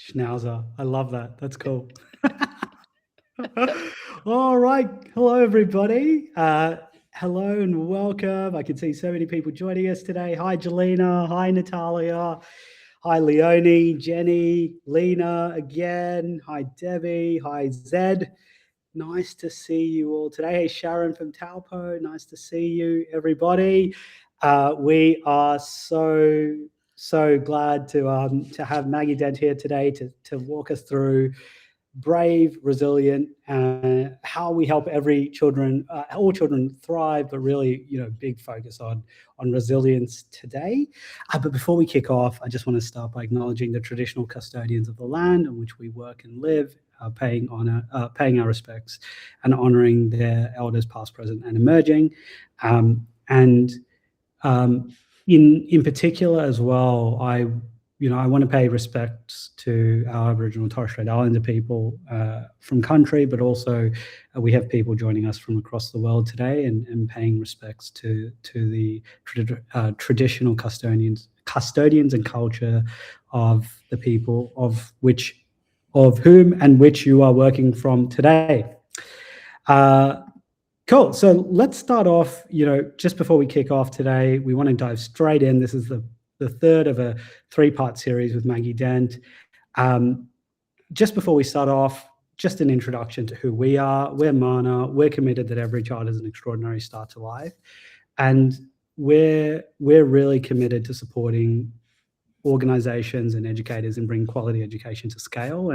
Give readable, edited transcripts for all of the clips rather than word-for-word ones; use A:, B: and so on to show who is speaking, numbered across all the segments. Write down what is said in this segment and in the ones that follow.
A: Schnauzer. I love that. That's cool. All right. Hello, everybody. Hello and welcome. I can see so many people joining us today. Hi, Jelena. Hi, Natalia. Hi, Leonie, Jenny, Lena again. Hi, Debbie. Hi, Zed. Nice to see you all today. Hey, Sharon from Taupo. Nice to see you, everybody. We are so glad to have Maggie Dent here today to walk us through brave, resilient, how we help all children thrive, but really, big focus on resilience today. But before we kick off, I just want to start by acknowledging the traditional custodians of the land on which we work and live, paying our respects and honoring their elders, past, present, and emerging. In particular as well, I want to pay respects to our Aboriginal and Torres Strait Islander people from country, but also we have people joining us from across the world today, and paying respects to the traditional custodians and culture of the people of whom and which you are working from today. Cool. So let's start off, just before we kick off today, we want to dive straight in. This is the third of a 3-part series with Maggie Dent. Just before we start off, just an introduction to who we are. We're Mana. We're committed that every child is an extraordinary start to life. And we're really committed to supporting organizations and educators in bringing quality education to scale.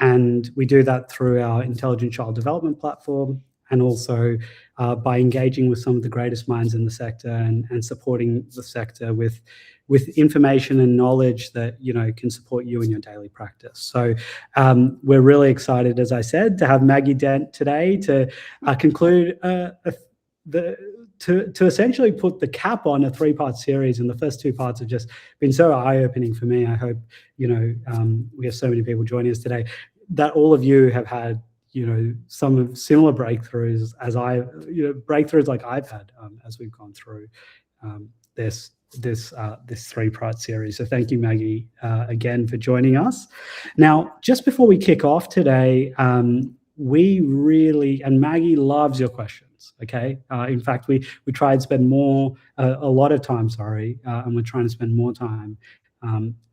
A: And we do that through our Intelligent Child Development platform, and also by engaging with some of the greatest minds in the sector and supporting the sector with information and knowledge that can support you in your daily practice. So we're really excited, as I said, to have Maggie Dent today to conclude to essentially put the cap on a 3-part series. And the first 2 parts have just been so eye-opening for me. I hope we have so many people joining us today that all of you have had some similar breakthroughs breakthroughs like I've had as we've gone through this 3-part series. So thank you, Maggie, again for joining us. Now, just before we kick off today, we really, and Maggie loves your questions. Okay. In fact, we try and spend a lot of time, and we're trying to spend more time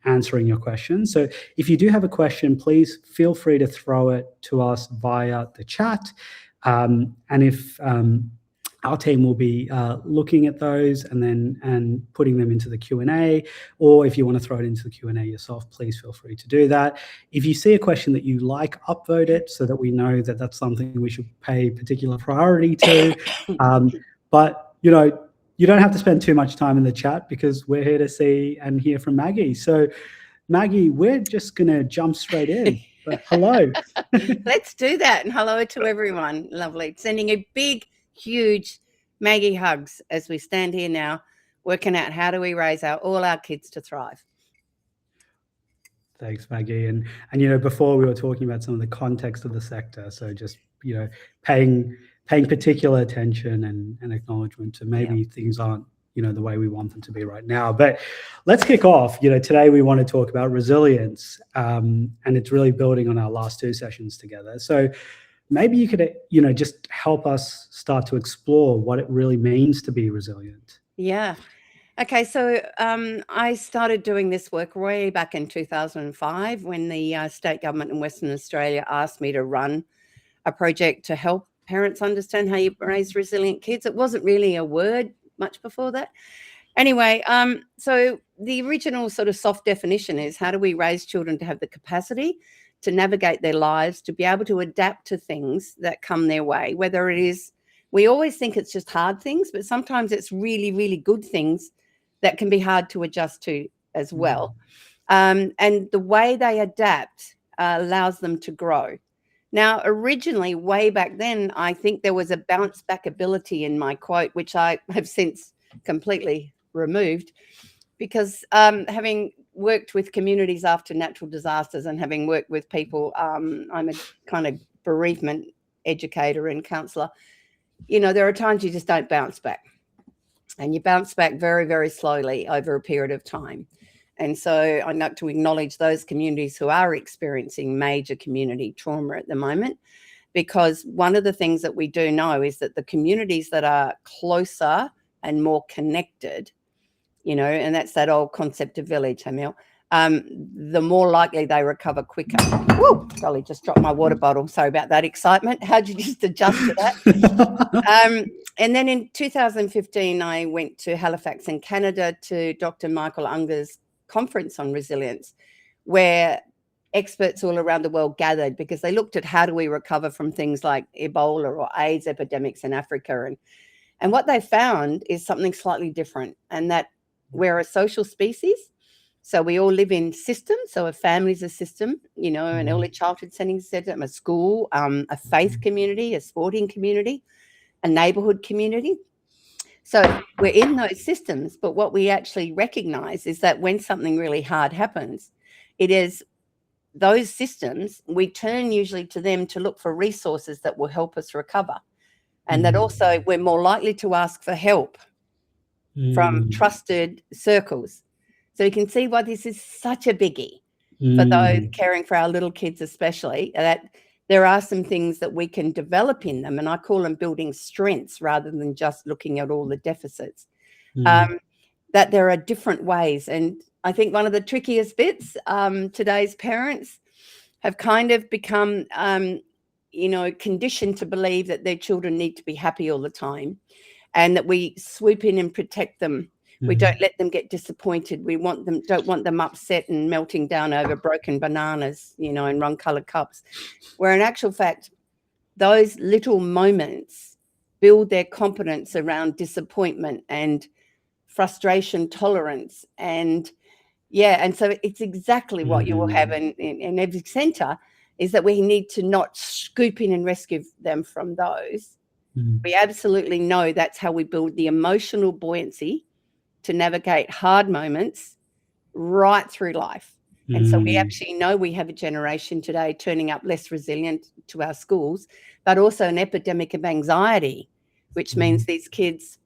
A: answering your questions. So if you do have a question, please feel free to throw it to us via the chat. And if our team will be looking at those and putting them into the Q&A, or if you want to throw it into the Q&A yourself, please feel free to do that. If you see a question that you like, upvote it so that we know that that's something we should pay particular priority to. But you don't have to spend too much time in the chat, because we're here to see and hear from Maggie. So, Maggie, we're just going to jump straight in. But hello.
B: Let's do that. And hello to everyone. Lovely. Sending a big, huge Maggie hugs as we stand here now, working out how do we raise all our kids to thrive.
A: Thanks, Maggie. And before we were talking about some of the context of the sector, so just paying particular attention and acknowledgement to maybe things aren't the way we want them to be right now. But let's kick off. Today we want to talk about resilience, and it's really building on our last 2 sessions together. So maybe you could just help us start to explore what it really means to be resilient.
B: Yeah. Okay, so I started doing this work way back in 2005 when the state government in Western Australia asked me to run a project to help parents understand how you raise resilient kids. It wasn't really a word much before that. Anyway, so the original sort of soft definition is, how do we raise children to have the capacity to navigate their lives, to be able to adapt to things that come their way, whether it is, we always think it's just hard things, but sometimes it's really, really good things that can be hard to adjust to as well. And the way they adapt allows them to grow. Now, originally, way back then, I think there was a bounce back ability in my quote, which I have since completely removed, because having worked with communities after natural disasters and having worked with people, I'm a kind of bereavement educator and counsellor, there are times you just don't bounce back, and you bounce back very, very slowly over a period of time. And so I'd like to acknowledge those communities who are experiencing major community trauma at the moment, because one of the things that we do know is that the communities that are closer and more connected, and that's that old concept of village, Himal, the more likely they recover quicker. Whoa, golly, just dropped my water bottle. Sorry about that excitement. How'd you just adjust to that? And then in 2015, I went to Halifax in Canada to Dr. Michael Unger's conference on resilience, where experts all around the world gathered because they looked at how do we recover from things like Ebola or AIDS epidemics in Africa. And what they found is something slightly different, and that we're a social species. So we all live in systems. So a family's a system, an early childhood setting system, a school, a faith community, a sporting community, a neighborhood community. So we're in those systems, but what we actually recognize is that when something really hard happens, it is those systems, we turn usually to them to look for resources that will help us recover. And that also we're more likely to ask for help from trusted circles. So you can see why this is such a biggie for those caring for our little kids, especially, that there are some things that we can develop in them. And I call them building strengths rather than just looking at all the deficits, that there are different ways. And I think one of the trickiest bits, today's parents have kind of become, conditioned to believe that their children need to be happy all the time, and that we swoop in and protect them. We don't let them get disappointed. We don't want them upset and melting down over broken bananas, in wrong-colored cups. Where in actual fact, those little moments build their competence around disappointment and frustration tolerance. And so it's exactly what you will have in every centre, is that we need to not scoop in and rescue them from those. We absolutely know that's how we build the emotional buoyancy to navigate hard moments right through life. And so we actually know we have a generation today turning up less resilient to our schools, but also an epidemic of anxiety, which means these kids,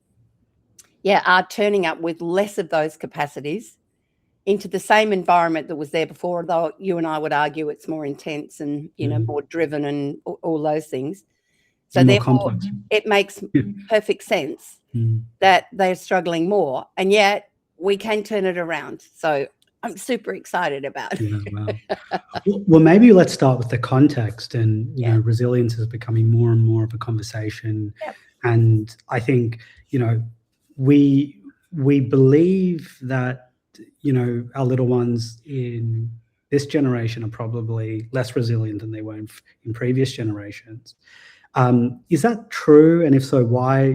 B: are turning up with less of those capacities into the same environment that was there before, although you and I would argue it's more intense and, more driven and all those things. So therefore, it makes perfect sense that they're struggling more, and yet we can turn it around. So I'm super excited about it.
A: Well, maybe let's start with the context. And, resilience is becoming more and more of a conversation.
B: Yep.
A: And I think, we believe that, our little ones in this generation are probably less resilient than they were in previous generations. Is that true? And if so, why?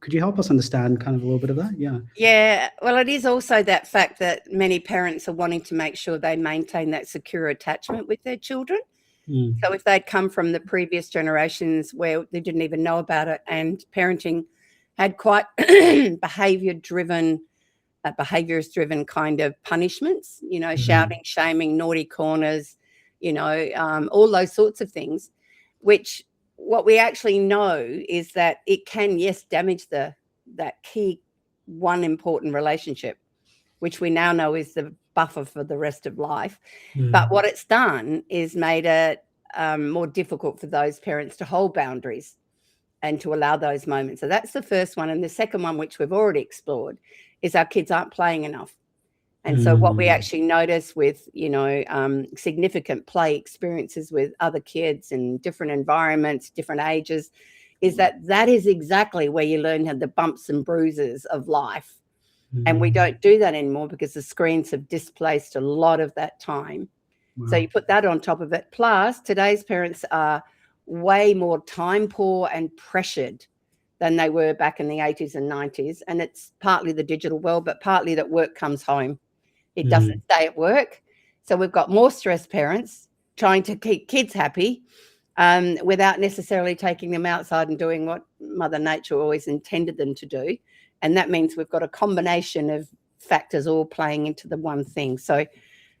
A: Could you help us understand kind of a little bit of that?
B: Yeah. Well, it is also that fact that many parents are wanting to make sure they maintain that secure attachment with their children. So if they'd come from the previous generations where they didn't even know about it, and parenting had quite behaviorist-driven kind of punishments, shouting, shaming, naughty corners, all those sorts of things, which what we actually know is that it can, damage that key one important relationship, which we now know is the buffer for the rest of life. But what it's done is made it more difficult for those parents to hold boundaries and to allow those moments. So that's the first one. And the second one, which we've already explored, is our kids aren't playing enough. And so what we actually notice with, significant play experiences with other kids in different environments, different ages, is that is exactly where you learn how the bumps and bruises of life. And we don't do that anymore because the screens have displaced a lot of that time. So you put that on top of it. Plus, today's parents are way more time poor and pressured than they were back in the 80s and 90s. And it's partly the digital world, but partly that work comes home. It doesn't stay at work. So we've got more stressed parents trying to keep kids happy without necessarily taking them outside and doing what Mother Nature always intended them to do. And that means we've got a combination of factors all playing into the one thing. So,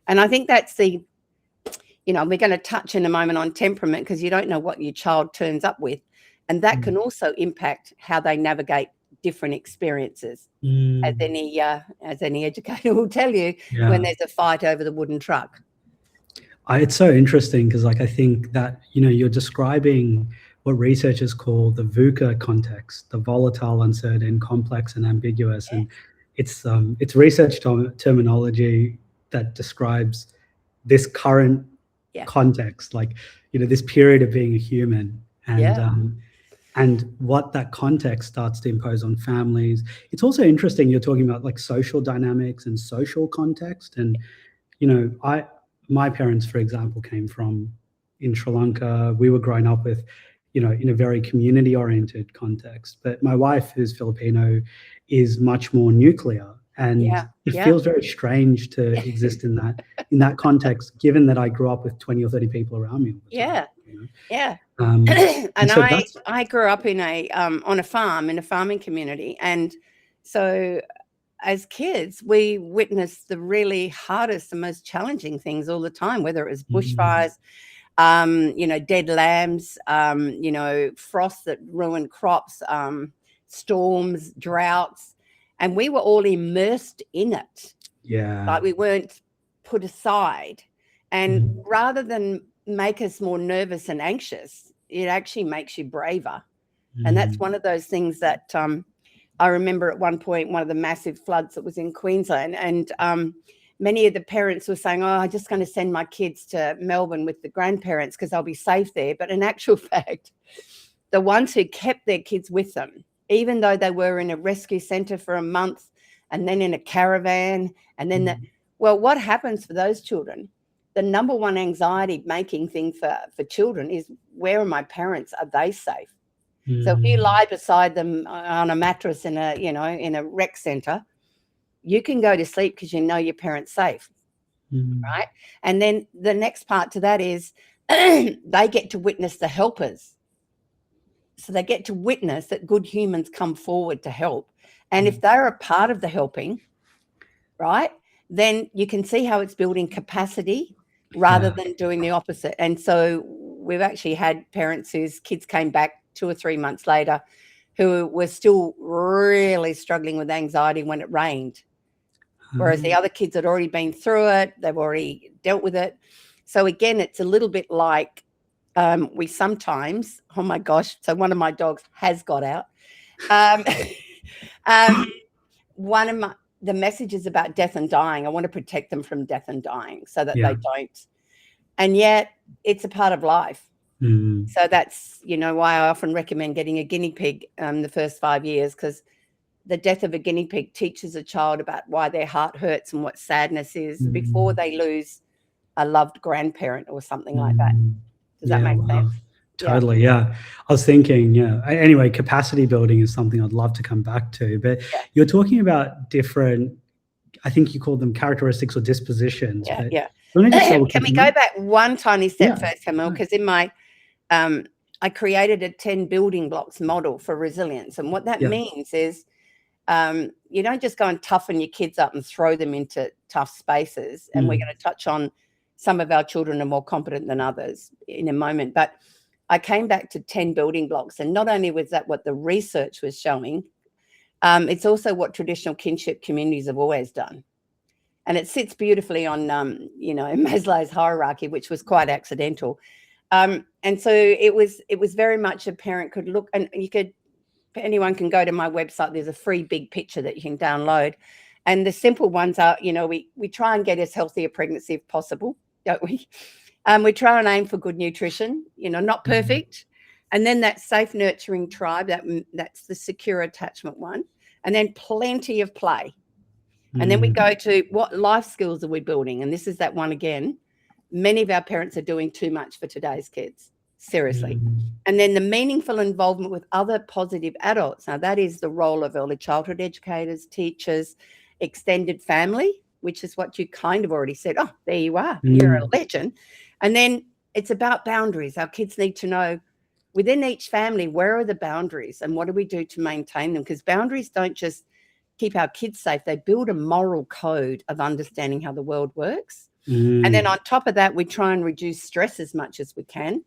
B: and I think that's we're going to touch in a moment on temperament, because you don't know what your child turns up with. And that can also impact how they navigate different experiences, as
A: Mm.
B: any educator will tell you,
A: Yeah.
B: when there's a fight over the wooden truck.
A: It's so interesting because, like, I think that, you're describing what researchers call the VUCA context, the volatile, uncertain, complex, and ambiguous. And it's research terminology that describes this current
B: Yeah.
A: context, like, this period of being a human, and
B: Yeah.
A: and what that context starts to impose on families. It's also interesting you're talking about, like, social dynamics and social context. And my parents, for example, came from in Sri Lanka. We were growing up with, in a very community-oriented context. But my wife, who's Filipino, is much more nuclear, and
B: Yeah.
A: it
B: Yeah.
A: feels very strange to exist in that context, given that I grew up with 20 or 30 people around me all the time.
B: Yeah.
A: And
B: And
A: so
B: I grew up in on a farm, in a farming community, and so as kids, we witnessed the really hardest and most challenging things all the time, whether it was bushfires, dead lambs, frost that ruined crops, storms, droughts, and we were all immersed in it.
A: Yeah.
B: Like, we weren't put aside. And rather than make us more nervous and anxious, it actually makes you braver. And that's one of those things that I remember at one point, one of the massive floods that was in Queensland, and many of the parents were saying, I'm just going to send my kids to Melbourne with the grandparents because they'll be safe there. But in actual fact, the ones who kept their kids with them, even though they were in a rescue centre for a month and then in a caravan, and then what happens for those children? The number one anxiety making thing for children is, where are my parents? Are they safe? So if you lie beside them on a mattress in a rec centre, you can go to sleep because you know your parents' safe, right? And then the next part to that is they get to witness the helpers. So they get to witness that good humans come forward to help. And if they're a part of the helping, right, then you can see how it's building capacity rather than doing the opposite. And so we've actually had parents whose kids came back 2 or 3 months later who were still really struggling with anxiety when it rained, whereas the other kids had already been through it. They've already dealt with it. So again, it's a little bit like we sometimes, oh my gosh, so one of my dogs has got out. One of the messages about death and dying, I want to protect them from death and dying so that they don't. And yet it's a part of life. So that's, why I often recommend getting a guinea pig the first 5 years, because the death of a guinea pig teaches a child about why their heart hurts and what sadness is before they lose a loved grandparent or something like that. Does that make sense?
A: Totally, yeah. I was thinking, anyway, capacity building is something I'd love to come back to. But you're talking about different, I think you call them characteristics or dispositions.
B: Yeah.
A: Can
B: we go back one tiny step first, Himal? Because in my I created a 10 building blocks model for resilience. And what that means is you don't just go and toughen your kids up and throw them into tough spaces. And we're going to touch on some of our children are more competent than others in a moment. But I came back to 10 building blocks. And not only was that what the research was showing, it's also what traditional kinship communities have always done. And it sits beautifully on, Maslow's hierarchy, which was quite accidental. And so it was very much a parent could look, and anyone can go to my website. There's a free big picture that you can download. And the simple ones are, we try and get as healthy a pregnancy as possible, don't we? We try and aim for good nutrition, not perfect. And then that safe, nurturing tribe, that's the secure attachment one. And then plenty of play. And then we go to what life skills are we building? And this is that one again. Many of our parents are doing too much for today's kids, seriously. And then the meaningful involvement with other positive adults. Now, that is the role of early childhood educators, teachers, extended family, which is what you kind of already said. Oh, there you are. You're a legend. And then it's about boundaries. Our kids need to know within each family, where are the boundaries and what do we do to maintain them? Because boundaries don't just keep our kids safe. They build a moral code of understanding how the world works. And then on top of that, we try and reduce stress as much as we can.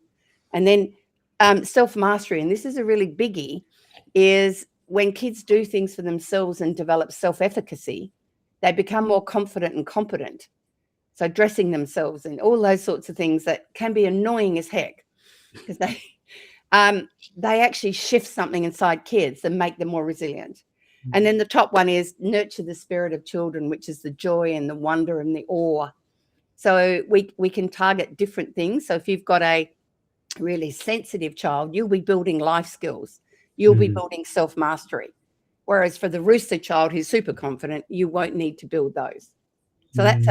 B: And then self-mastery, and this is a really biggie, is when kids do things for themselves and develop self-efficacy, they become more confident and competent. So dressing themselves and all those sorts of things that can be annoying as heck, because they actually shift something inside kids and make them more resilient. And then the top one is nurture the spirit of children, which is the joy and the wonder and the awe. So we can target different things. So if you've got a really sensitive child, you'll be building life skills. You'll be building self-mastery. Whereas for the rooster child who's super confident, you won't need to build those. So that's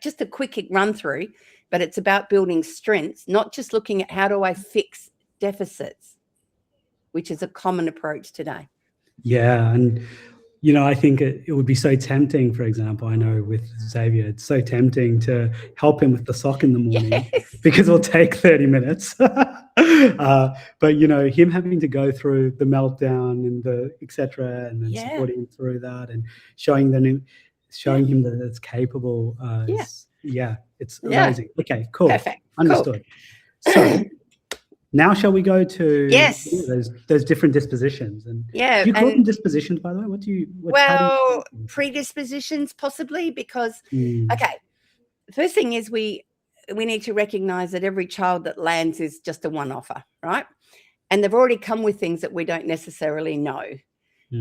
B: just a quick run through, but it's about building strengths, not just looking at how do I fix deficits, which is a common approach today.
A: Yeah. And, I think it would be so tempting, for example, I know with Xavier, it's so tempting to help him with the sock in the morning because it'll take 30 minutes. But, him having to go through the meltdown and the et cetera, and then supporting him through that and showing him that it's capable. It's amazing. Okay, cool.
B: Perfect.
A: Understood. Cool. So now shall we go to those different dispositions? And do you call them dispositions, by the way?
B: Predispositions possibly, because okay, the first thing is we need to recognize that every child that lands is just a one-offer, right? And they've already come with things that we don't necessarily know.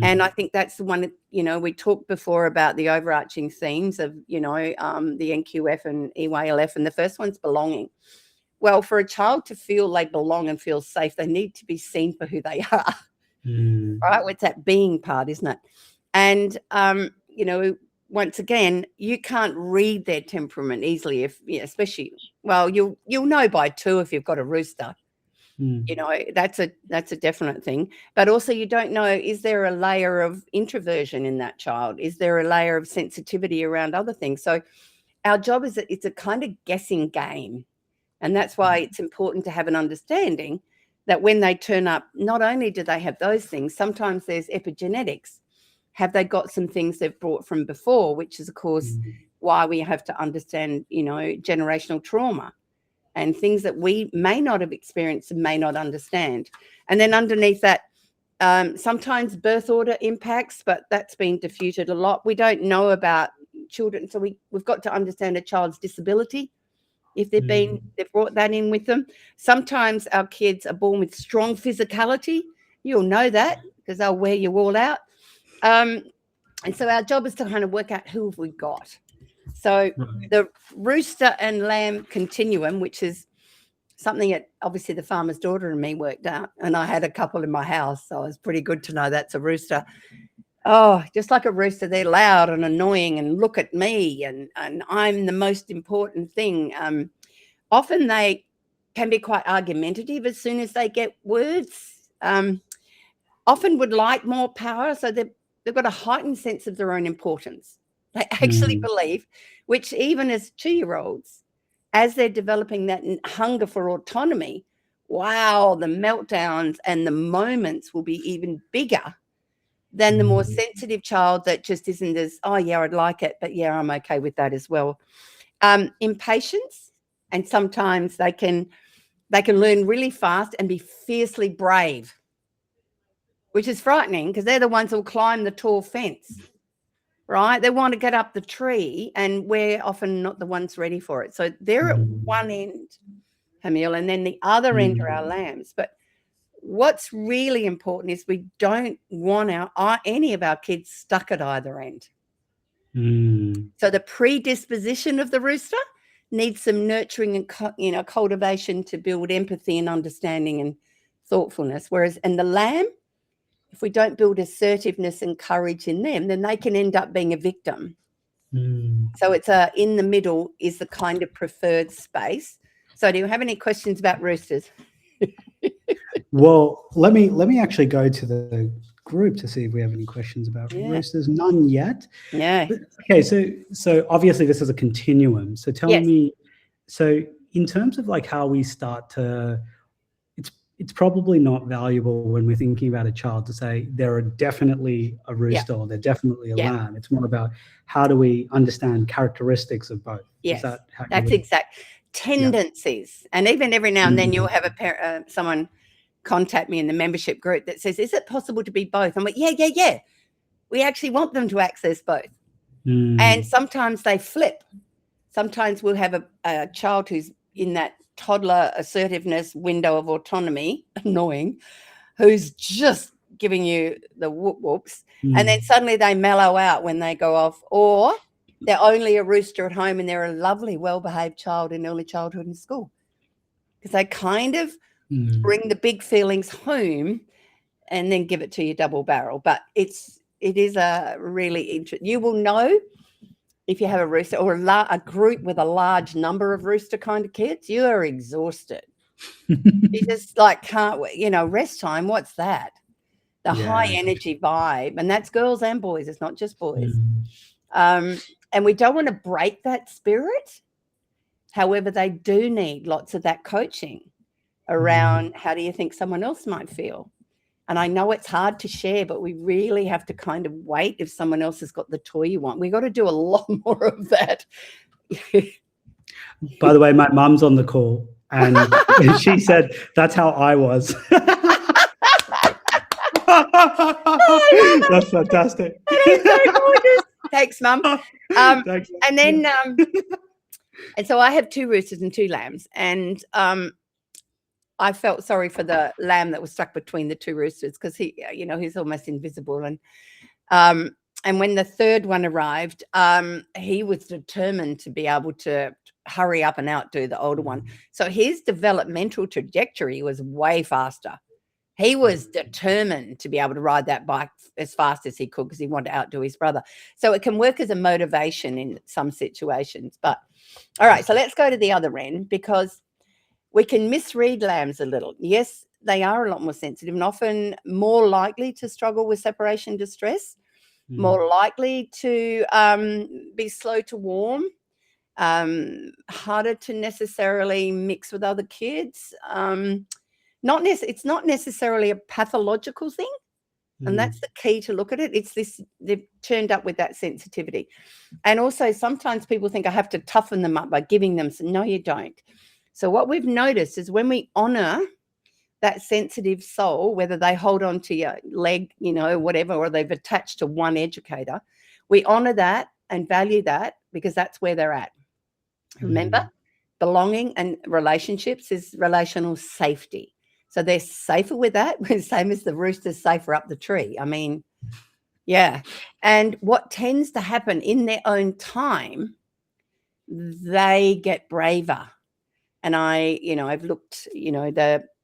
B: And I think that's the one, we talked before about the overarching themes of, the NQF and EYLF, and the first one's belonging. Well, for a child to feel they belong and feel safe, they need to be seen for who they are, right? It's that being part, isn't it? And, once again, you can't read their temperament easily especially, you'll know by 2 if you've got a rooster. That's a definite thing. But also you don't know, is there a layer of introversion in that child? Is there a layer of sensitivity around other things? So our job is that it's a kind of guessing game. And that's why it's important to have an understanding that when they turn up, not only do they have those things, sometimes there's epigenetics. Have they got some things they've brought from before, which is, of course, why we have to understand, generational trauma and things that we may not have experienced and may not understand. And then underneath that, sometimes birth order impacts, but that's been diffused a lot. We don't know about children. So we've got to understand a child's disability. If they've brought that in with them. Sometimes our kids are born with strong physicality. You'll know that because they'll wear you all out. And so our job is to kind of work out who have we got. So the rooster and lamb continuum, which is something that obviously the farmer's daughter and me worked out, and I had a couple in my house, so it's pretty good to know that's a rooster. Oh, just like a rooster, they're loud and annoying and look at me and I'm the most important thing. Often they can be quite argumentative as soon as they get words. Often would like more power, so they've got a heightened sense of their own importance. They actually believe, which even as 2-year-olds, as they're developing that hunger for autonomy, wow, the meltdowns and the moments will be even bigger than the more sensitive child that just isn't as, oh, yeah, I'd like it, but yeah, I'm okay with that as well. Impatience, and sometimes they can learn really fast and be fiercely brave, which is frightening because they're the ones who'll climb the tall fence, right? They want to get up the tree and we're often not the ones ready for it. So they're at one end, Himal, and then the other end are our lambs. But what's really important is we don't want any of our kids stuck at either end. So the predisposition of the rooster needs some nurturing and cultivation to build empathy and understanding and thoughtfulness. Whereas in the lamb, if we don't build assertiveness and courage in them, then they can end up being a victim. So it's in the middle is the kind of preferred space. So do you have any questions about roosters?
A: Well, let me actually go to the group to see if we have any questions about roosters. None yet.
B: Yeah.
A: But, okay, so obviously this is a continuum. So tell me, so in terms of like how we start to, it's probably not valuable when we're thinking about a child to say they're definitely a rooster or they're definitely a lamb. It's more about how do we understand characteristics of both.
B: Yes,
A: Is that
B: that's exact. Tendencies. And even every now and then you'll have someone contact me in the membership group that says, is it possible to be both? I'm like, yeah. We actually want them to access both. And sometimes they flip. Sometimes we'll have a child who's in that toddler assertiveness window of autonomy, annoying, who's just giving you the whoops. And then suddenly they mellow out when they go off, or they're only a rooster at home and they're a lovely, well-behaved child in early childhood and school. Because they kind of bring the big feelings home and then give it to you double barrel. But it is a really interesting. You will know if you have a rooster or a group with a large number of rooster kind of kids, you are exhausted. You just like can't, rest time. What's that? The high energy vibe, and that's girls and boys. It's not just boys. And we don't want to break that spirit. However, they do need lots of that coaching around how do you think someone else might feel. And I know it's hard to share, but we really have to kind of wait if someone else has got the toy you want. We got to do a lot more of that.
A: By the way, my mum's on the call, and she said that's how I was. That's fantastic.
B: That is so gorgeous. Thanks, Mum.
A: Thanks.
B: And then, and so I have 2 roosters and 2 lambs, and I felt sorry for the lamb that was stuck between the 2 roosters because he's almost invisible. And when the 3rd one arrived, he was determined to be able to hurry up and outdo the older one. So his developmental trajectory was way faster. He was determined to be able to ride that bike as fast as he could because he wanted to outdo his brother. So it can work as a motivation in some situations. But all right, so let's go to the other end, because we can misread lambs a little. Yes, they are a lot more sensitive and often more likely to struggle with separation distress, more likely to be slow to warm, harder to necessarily mix with other kids. It's not necessarily a pathological thing. And that's the key to look at it. It's this, they've turned up with that sensitivity. And also sometimes people think I have to toughen them up by giving them some. No, you don't. So what we've noticed is when we honor that sensitive soul, whether they hold on to your leg, whatever, or they've attached to one educator, we honor that and value that because that's where they're at. Remember, belonging and relationships is relational safety. So they're safer with that, same as the rooster's safer up the tree. I mean, yeah. And what tends to happen in their own time, they get braver. And I've looked,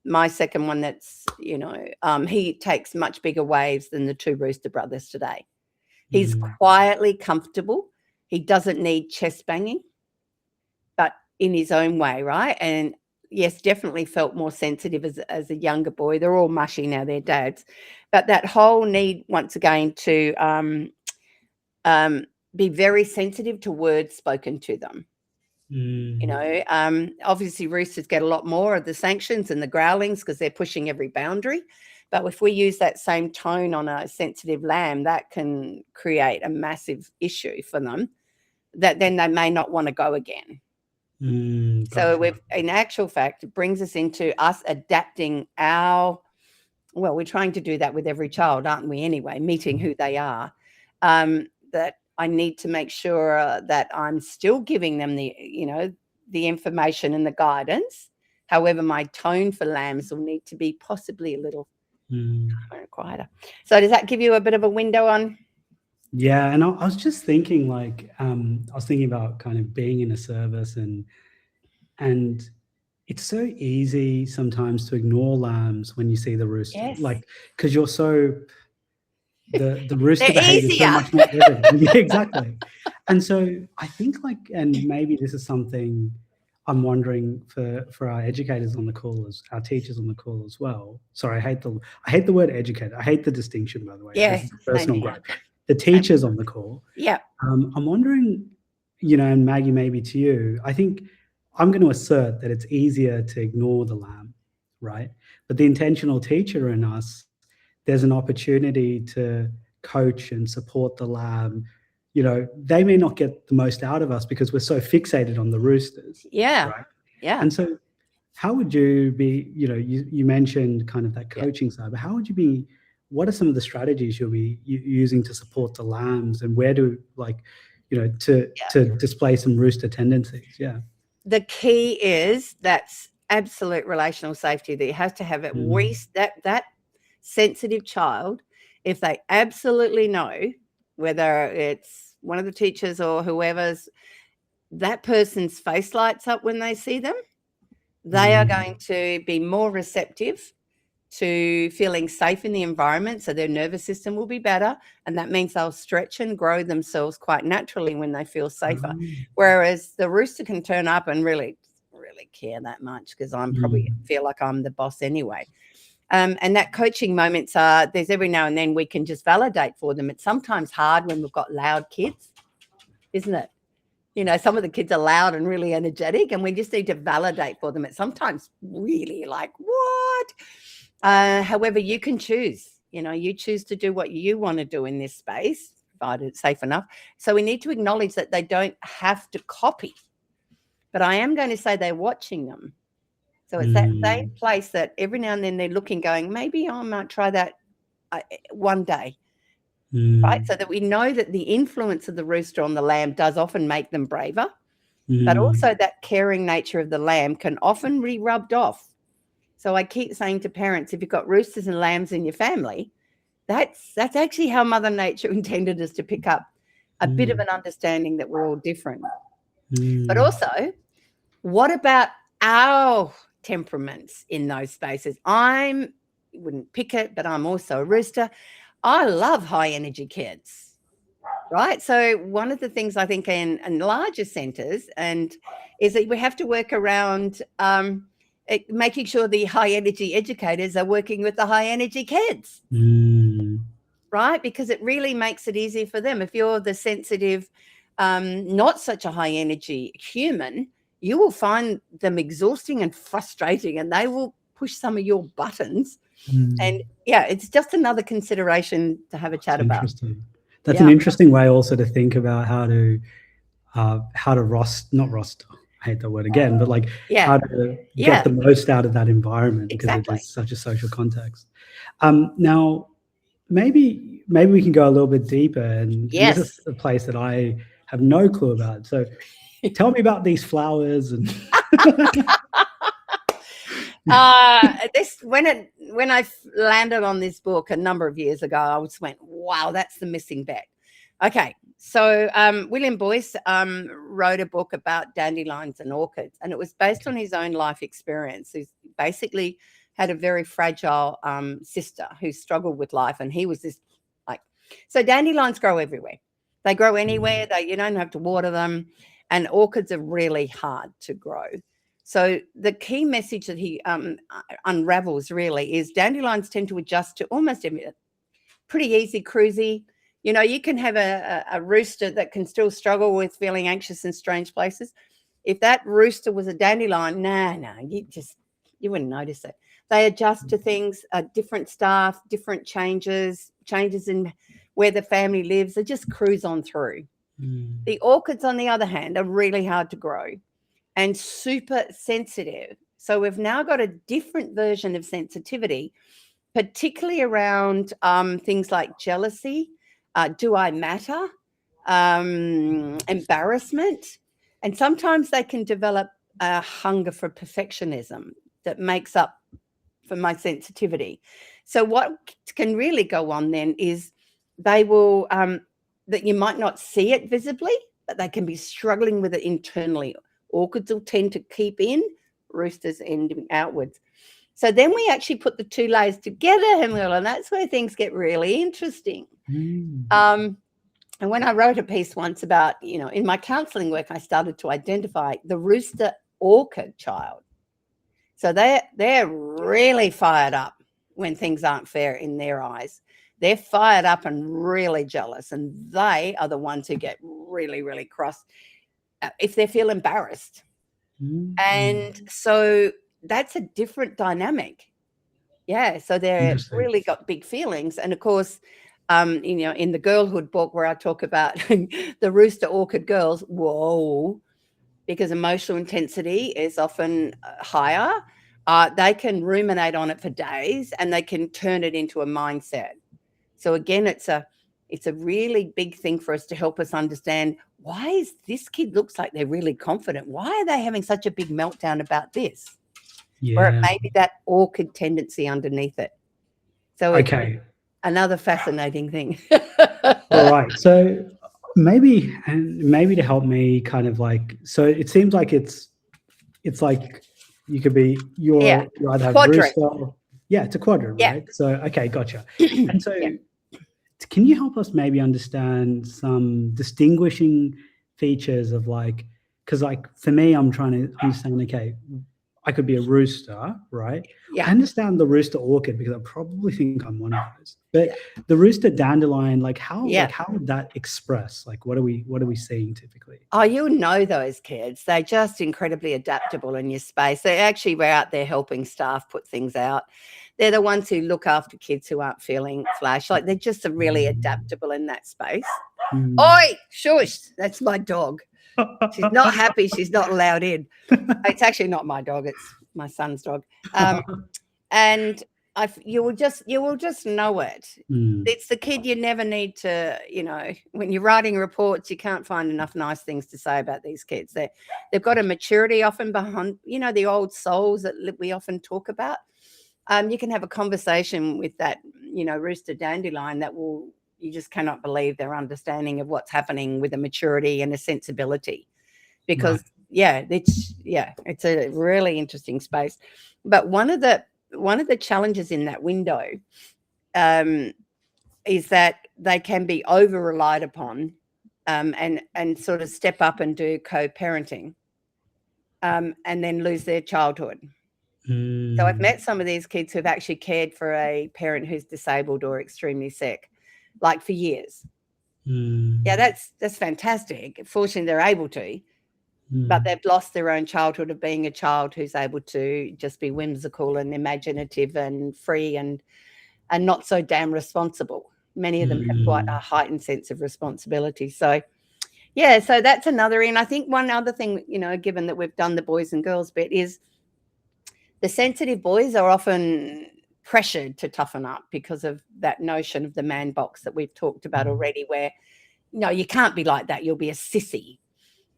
B: my second one that's, he takes much bigger waves than the 2 rooster brothers today. He's quietly comfortable. He doesn't need chest banging, but in his own way, right? And yes, definitely felt more sensitive as a younger boy. They're all mushy now, they're dads. But that whole need, once again, to be very sensitive to words spoken to them. Obviously roosters get a lot more of the sanctions and the growlings because they're pushing every boundary. But if we use that same tone on a sensitive lamb, that can create a massive issue for them that then they may not want to go again. So in actual fact, it brings us into us adapting we're trying to do that with every child, aren't we, anyway, meeting who they are, that I need to make sure that I'm still giving them the information and the guidance. However, my tone for lambs will need to be possibly a little quieter. So does that give you a bit of a window on?
A: Yeah, and I was just thinking, I was thinking about kind of being in a service, and it's so easy sometimes to ignore lambs when you see the rooster, because you're so the rooster behavior is so much more evident. Yeah, exactly. And so I think and maybe this is something I'm wondering for our educators on the call, our teachers on the call as well. Sorry, I hate the word educator. I hate the distinction, by the way.
B: Yeah,
A: personal growth. The teachers on the call.
B: Yeah.
A: I'm wondering, and Maggie, maybe to you, I think I'm going to assert that it's easier to ignore the lamb, right? But the intentional teacher in us, there's an opportunity to coach and support the lamb. They may not get the most out of us because we're so fixated on the roosters.
B: Yeah.
A: Right?
B: Yeah.
A: And so how would you be, you mentioned kind of that
B: Yeah.
A: coaching side, but how would you be, what are some of the strategies you'll be using to support the lambs, and where do, like, to display some rooster tendencies? Yeah.
B: The key is that's absolute relational safety, that you have to have at least that sensitive child, if they absolutely know, whether it's one of the teachers or whoever's, that person's face lights up when they see them, they are going to be more receptive to feeling safe in the environment, so their nervous system will be better, and that means they'll stretch and grow themselves quite naturally when they feel safer. Whereas the rooster can turn up and really care that much, because I'm probably feel like I'm the boss anyway. And that coaching moments there's every now and then we can just validate for them. It's sometimes hard when we've got loud kids, isn't it? Some of the kids are loud and really energetic, and we just need to validate for them. It's sometimes really like, what? However, you can choose. You choose to do what you want to do in this space, provided it's safe enough. So we need to acknowledge that they don't have to copy. But I am going to say they're watching them. So it's that same place that every now and then they're looking, going, maybe I might try that one day. Right? So that we know that the influence of the rooster on the lamb does often make them braver, but also that caring nature of the lamb can often be rubbed off. So I keep saying to parents, if you've got roosters and lambs in your family, that's actually how Mother Nature intended us to pick up a bit of an understanding that we're all different. But also, what about our temperaments in those spaces? I wouldn't pick it, but I'm also a rooster. I love high energy kids, right? So one of the things I think in larger centres is that we have to work around making sure the high energy educators are working with the high energy kids, right? Because it really makes it easy for them. If you're the sensitive, not such a high energy human, you will find them exhausting and frustrating, and they will push some of your buttons. And it's just another consideration to have a chat about.
A: Interesting. That's an interesting way also to think about how to not roster. I hate that word again, but like how to get the most out of that environment, because it is such a social context. Now, maybe we can go a little bit deeper, and this is a place that I have no clue about. So tell me about these flowers and
B: when I landed on this book a number of years ago, I just went, wow, that's the missing bet. Okay, so William Boyce wrote a book about dandelions and orchids, and it was based on his own life experience. He basically had a very fragile sister who struggled with life, and he was this so dandelions grow everywhere. They grow anywhere. You don't have to water them, and orchids are really hard to grow. So the key message that he unravels really is dandelions tend to adjust to almost everything. Pretty easy, cruisy. You can have a rooster that can still struggle with feeling anxious in strange places. If that rooster was a dandelion, you wouldn't notice it. They adjust to things, different staff, different changes in where the family lives. They just cruise on through. The orchids, on the other hand, are really hard to grow and super sensitive. So we've now got a different version of sensitivity, particularly around things like jealousy, do I matter, embarrassment, and sometimes they can develop a hunger for perfectionism that makes up for my sensitivity. So what can really go on then is they will, that you might not see it visibly, but they can be struggling with it internally. Orchids will tend to keep in, roosters ending outwards. So then we actually put the two layers together, Himal, and that's where things get really interesting. And when I wrote a piece once about, in my counselling work, I started to identify the rooster orchid child. So they're really fired up when things aren't fair in their eyes. They're fired up and really jealous, and they are the ones who get really, really cross if they feel embarrassed. And so that's a different dynamic. Yeah, so they're really got big feelings. And of course, in the girlhood book where I talk about the rooster orchid girls, whoa, because emotional intensity is often higher. They can ruminate on it for days and they can turn it into a mindset. So again, it's a really big thing for us to help us understand, why is this kid looks like they're really confident? Why are they having such a big meltdown about this? Or it may be that awkward tendency underneath it. So it's another fascinating thing.
A: All right. So maybe to help me kind of like, so it seems like it's like you could be, you either have rooster. Yeah, it's a quadrant, right? So, okay, gotcha. And so can you help us maybe understand some distinguishing features of like, because like for me, I'm trying to understand, okay, I could be a rooster, right?
B: Yeah.
A: I understand the rooster orchid because I probably think I'm one of those. But the rooster dandelion, like how would that express? Like what are we seeing typically?
B: Oh, you'll know those kids. They're just incredibly adaptable in your space. They actually were out there helping staff put things out. They're the ones who look after kids who aren't feeling flash. Like they're just really adaptable in that space. Oi, shush, that's my dog. She's not happy. She's not allowed in. It's actually not my dog. It's my son's dog. And you will just know it. It's the kid you never need to, when you're writing reports, you can't find enough nice things to say about these kids. They've got a maturity often behind, the old souls that we often talk about. You can have a conversation with that, rooster dandelion you just cannot believe their understanding of what's happening with a maturity and a sensibility, because it's a really interesting space. But one of the challenges in that window is that they can be over relied upon and sort of step up and do co-parenting and then lose their childhood. So I've met some of these kids who've actually cared for a parent who's disabled or extremely sick, like for years. Yeah, that's fantastic. Fortunately, they're able to, but they've lost their own childhood of being a child who's able to just be whimsical and imaginative and free and not so damn responsible. Many of them have quite a heightened sense of responsibility. So, so that's another. And I think one other thing, given that we've done the boys and girls bit, is the sensitive boys are often pressured to toughen up because of that notion of the man box that we've talked about already, where, you can't be like that. You'll be a sissy.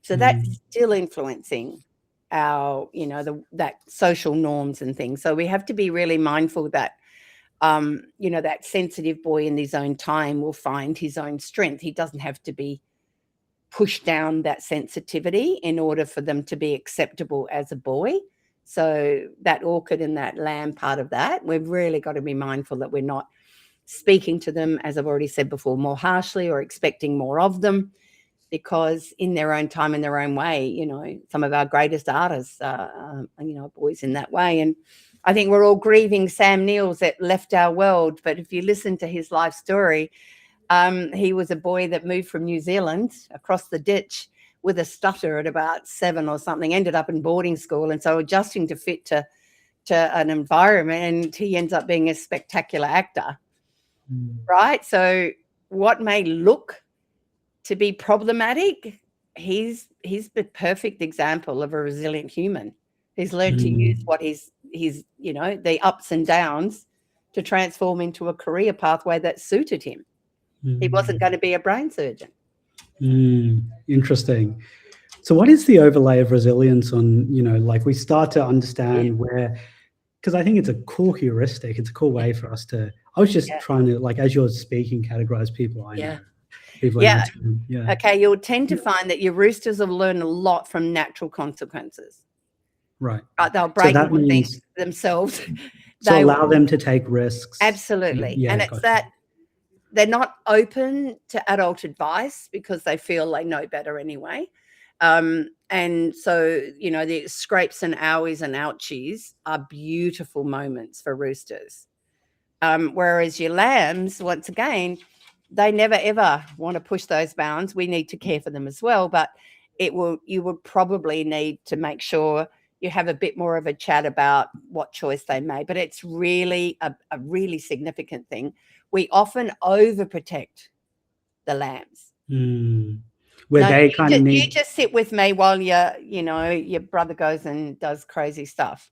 B: So that's still influencing our, that social norms and things. So we have to be really mindful that, that sensitive boy in his own time will find his own strength. He doesn't have to be pushed down that sensitivity in order for them to be acceptable as a boy. So that orchid and that lamb part of that, we've really got to be mindful that we're not speaking to them, as I've already said before, more harshly or expecting more of them, because in their own time, in their own way, some of our greatest artists are, boys in that way. And I think we're all grieving Sam Neill's that left our world. But if you listen to his life story, he was a boy that moved from New Zealand across the ditch with a stutter at about 7 or something, ended up in boarding school. And so adjusting to fit to an environment, and he ends up being a spectacular actor, right? So what may look to be problematic, he's the perfect example of a resilient human who's learned to use what his the ups and downs to transform into a career pathway that suited him. He wasn't going to be a brain surgeon.
A: Interesting. So what is the overlay of resilience on, like we start to understand where, because I think it's a cool heuristic. It's a cool way for us to, I was just trying to, like, as you're speaking, categorize people I know. People
B: Okay, you'll tend to find that your roosters will learn a lot from natural consequences.
A: Right.
B: They'll break things themselves.
A: So allow them to take risks.
B: Absolutely. And it's that they're not open to adult advice because they feel they know better anyway. And so, the scrapes and owies and ouchies are beautiful moments for roosters. Whereas your lambs, once again, they never, ever want to push those bounds. We need to care for them as well, but you would probably need to make sure you have a bit more of a chat about what choice they made. But it's really a really significant thing. We often overprotect the lambs.
A: where
B: No,
A: they kind of
B: you
A: need.
B: just sit with me while your brother goes and does crazy stuff.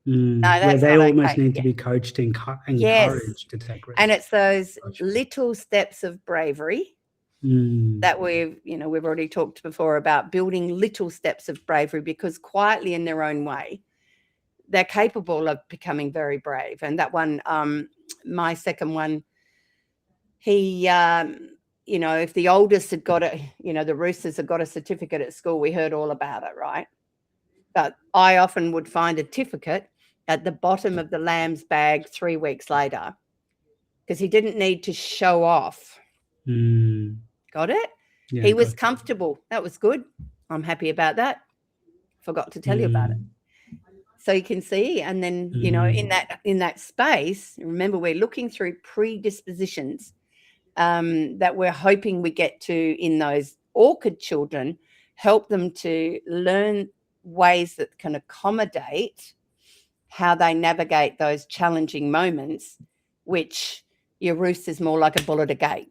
B: No,
A: Where
B: that's
A: they
B: not
A: almost
B: okay.
A: need to be coached and
B: Yes.
A: encouraged to take risks.
B: And it's those
A: Gotcha.
B: little steps of bravery
A: Mm.
B: that we've already talked before about building little steps of bravery, because quietly in their own way, they're capable of becoming very brave. And that one, my second one, he, if the oldest had got it, the roosters had got a certificate at school, we heard all about it, right? But I often would find a certificate at the bottom of the lamb's bag 3 weeks later, because he didn't need to show off. Got it?
A: Yeah,
B: He was comfortable. That was good. I'm happy about that. Forgot to tell you about it. So you can see, and then, in that space, remember, we're looking through predispositions that we're hoping we get to in those orchid children, help them to learn ways that can accommodate how they navigate those challenging moments, which your roost is more like a bull at a gate.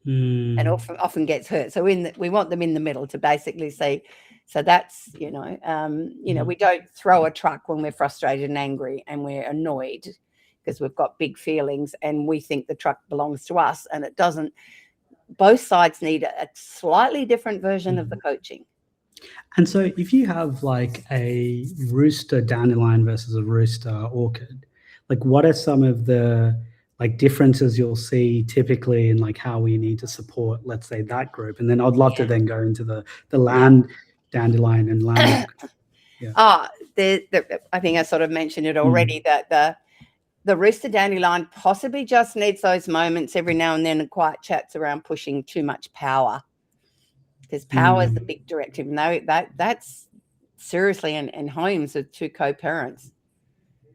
B: And often gets hurt. So we want them in the middle to basically say, so that's, we don't throw a truck when we're frustrated and angry and we're annoyed because we've got big feelings and we think the truck belongs to us, and it doesn't. Both sides need a slightly different version of the coaching.
A: And so if you have like a rooster dandelion versus a rooster orchid, like what are some of the like differences you'll see typically in like how we need to support, let's say, that group? And then I'd love to then go into the land dandelion and land orchid.
B: I think I sort of mentioned it already, that the rooster dandelion possibly just needs those moments every now and then and quiet chats around pushing too much power, because power is the big directive. No, that's seriously in homes with two co-parents.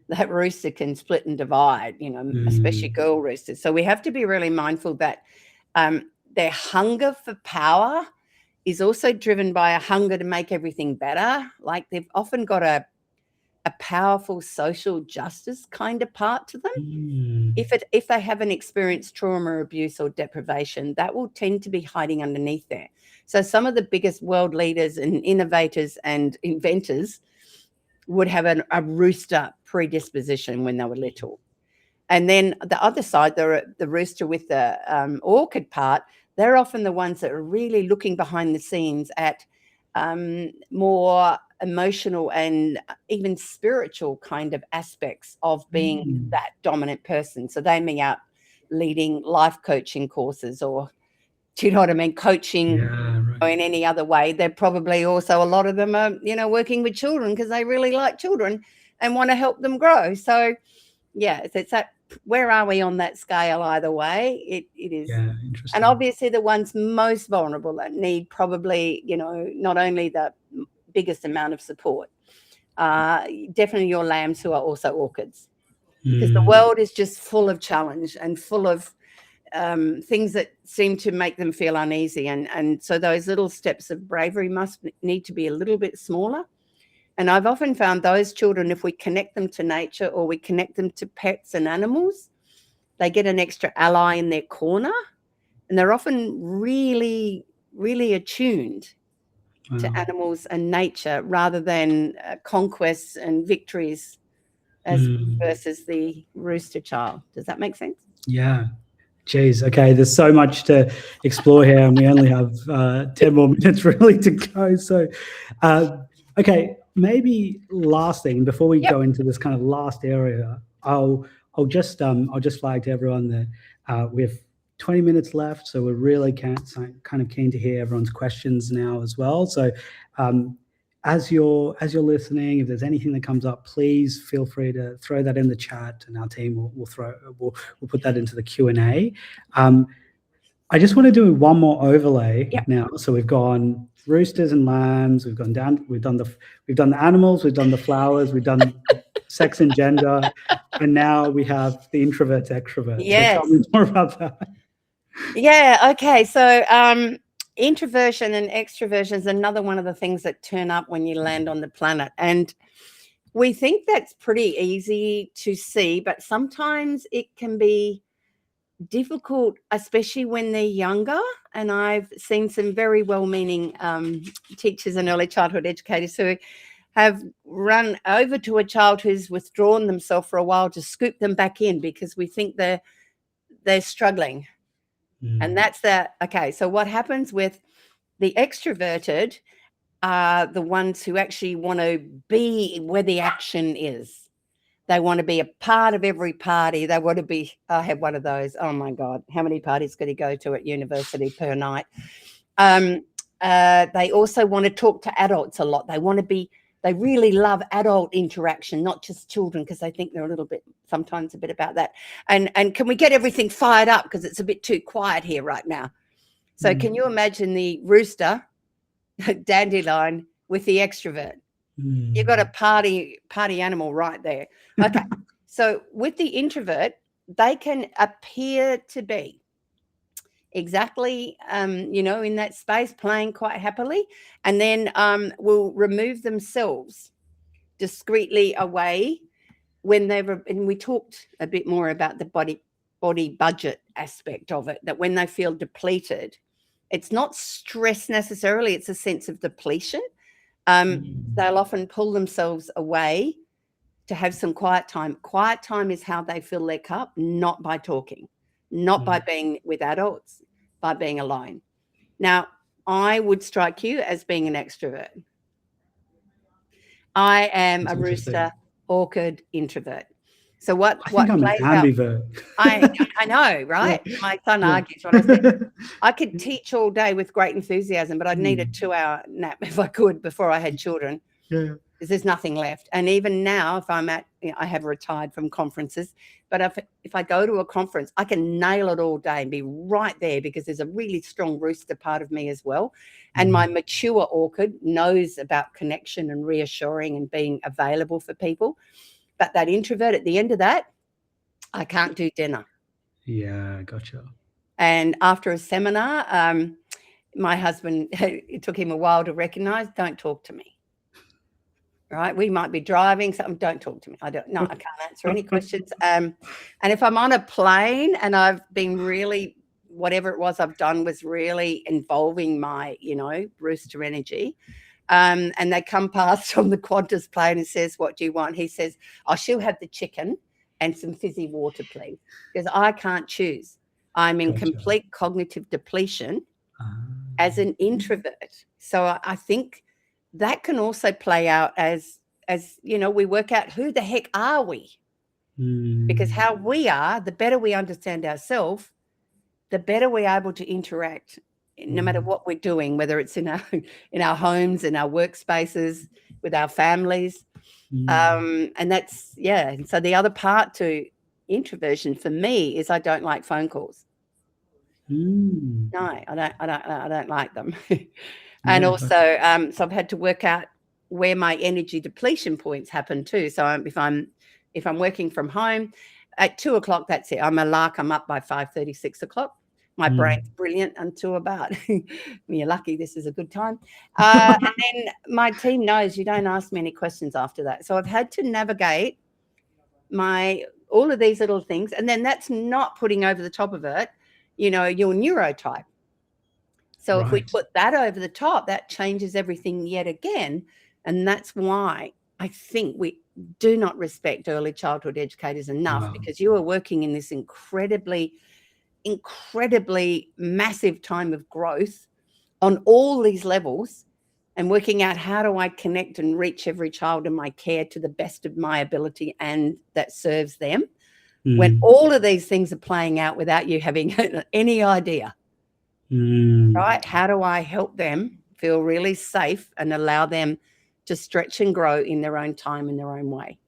B: That rooster can split and divide, especially girl roosters. So we have to be really mindful that their hunger for power is also driven by a hunger to make everything better. Like they've often got a powerful social justice kind of part to them. If they haven't experienced trauma, abuse, or deprivation, that will tend to be hiding underneath there. So some of the biggest world leaders and innovators and inventors would have a rooster predisposition when they were little. And then the other side, the rooster with the orchid part, they're often the ones that are really looking behind the scenes at more emotional and even spiritual kind of aspects of being that dominant person. So they may out leading life coaching courses, or, do you know what I mean, coaching or in any other way. They're probably also, a lot of them are, working with children because they really like children and want to help them grow. So yeah, it's that, where are we on that scale? Either way, it is.
A: Interesting.
B: And obviously the ones most vulnerable that need probably, not only the biggest amount of support, definitely your lambs who are also orchids, because the world is just full of challenge and full of things that seem to make them feel uneasy. And so those little steps of bravery must need to be a little bit smaller. And I've often found those children, if we connect them to nature or we connect them to pets and animals, they get an extra ally in their corner, and they're often really, really attuned to animals and nature rather than conquests and victories versus the rooster child. Does that make sense?
A: Yeah. Geez, okay, there's so much to explore here, and we only have 10 more minutes really to go. So, okay, maybe last thing before we go into this kind of last area, I'll just flag to everyone that we have 20 minutes left, so we're really kind of keen to hear everyone's questions now as well. So, as you're listening, if there's anything that comes up, please feel free to throw that in the chat, and our team will put that into the Q&A. I just want to do one more overlay now. So we've gone roosters and lambs. We've gone down. We've done the animals. We've done the flowers. We've done sex and gender, and now we have the introverts, extroverts.
B: Yes.
A: So tell me more about that.
B: Yeah. Okay. So introversion and extroversion is another one of the things that turn up when you land on the planet, and we think that's pretty easy to see, but sometimes it can be difficult, especially when they're younger. And I've seen some very well-meaning teachers and early childhood educators who have run over to a child who's withdrawn themselves for a while to scoop them back in because we think they're struggling. And that's okay. So what happens with the extroverted are the ones who actually want to be where the action is. They want to be a part of every party. They want to be, I have one of those. Oh my God, how many parties could he go to at university per night? They also want to talk to adults a lot. They really love adult interaction, not just children, because they think they're sometimes a bit about that. And can we get everything fired up because it's a bit too quiet here right now? So can you imagine the rooster, dandelion, with the extrovert? You've got a party animal right there. Okay. So with the introvert, they can appear to be exactly, in that space, playing quite happily, and then will remove themselves discreetly away when and we talked a bit more about the body budget aspect of it, that when they feel depleted, it's not stress necessarily, it's a sense of depletion. They'll often pull themselves away to have some quiet time. Quiet time is how they fill their cup, not by talking, not by being with adults, by being alone. Now, I would strike you as being an extrovert. I am a rooster, orchid, introvert. So what
A: I'm an ambivert.
B: I know, right? Yeah. My son argues when I said I could teach all day with great enthusiasm, but I'd need a 2-hour nap if I could before I had children.
A: Yeah.
B: Because there's nothing left. And even now, if I'm I have retired from conferences, but if I go to a conference, I can nail it all day and be right there because there's a really strong rooster part of me as well. And my mature orchid knows about connection and reassuring and being available for people. But that introvert, at the end of that, I can't do dinner.
A: Yeah, gotcha.
B: And after a seminar, my husband, it took him a while to recognize, don't talk to me. Right? We might be driving, something, don't talk to me. I can't answer any questions. And if I'm on a plane and I've been really, whatever it was I've done was really involving my, rooster energy, and they come past on the Qantas plane and says, what do you want? He says, she'll have the chicken and some fizzy water, please, because I can't choose. I'm in complete cognitive depletion as an introvert. So I think that can also play out as we work out who the heck are we? Because how we are, the better we understand ourselves, the better we're able to interact no matter what we're doing, whether it's in our homes, in our workspaces, with our families. And that's, And so the other part to introversion for me is I don't like phone calls. No, I don't like them. And also, so I've had to work out where my energy depletion points happen too. So if I'm working from home at 2:00, that's it. I'm a lark. I'm up by 5:30, 6:00. My brain's brilliant until about, you're lucky this is a good time. And then my team knows you don't ask me any questions after that. So I've had to navigate all of these little things. And then that's not putting over the top of it, your neurotype. So if we put that over the top, that changes everything yet again. And that's why I think we do not respect early childhood educators enough, because you are working in this incredibly massive time of growth on all these levels and working out how do I connect and reach every child in my care to the best of my ability and that serves them when all of these things are playing out without you having any idea. Right? How do I help them feel really safe and allow them to stretch and grow in their own time, in their own way?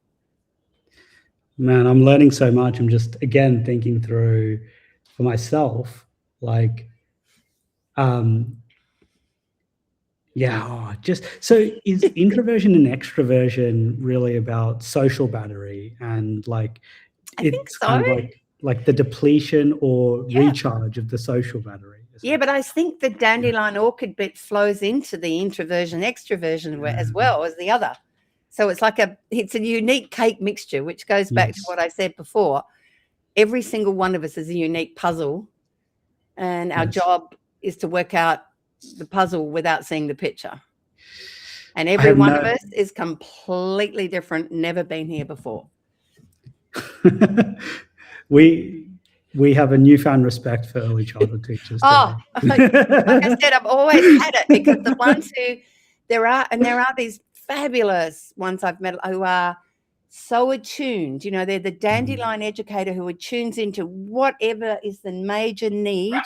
A: Man, I'm learning so much. I'm just, again, thinking through for myself, like, so is introversion and extroversion really about social battery and like,
B: I think so.
A: Kind of like the depletion or recharge of the social battery?
B: Yeah, but I think the dandelion orchid bit flows into the introversion, extroversion as well as the other. So it's like it's a unique cake mixture, which goes back to what I said before. every single one of us is a unique puzzle, and our job is to work out the puzzle without seeing the picture. And every one of us is completely different, never been here before.
A: We have a newfound respect for early childhood teachers.
B: Oh, like I said, I've always had it, because the ones who there are these fabulous ones I've met who are so attuned. You know, they're the dandelion educator who attunes into whatever is the major need,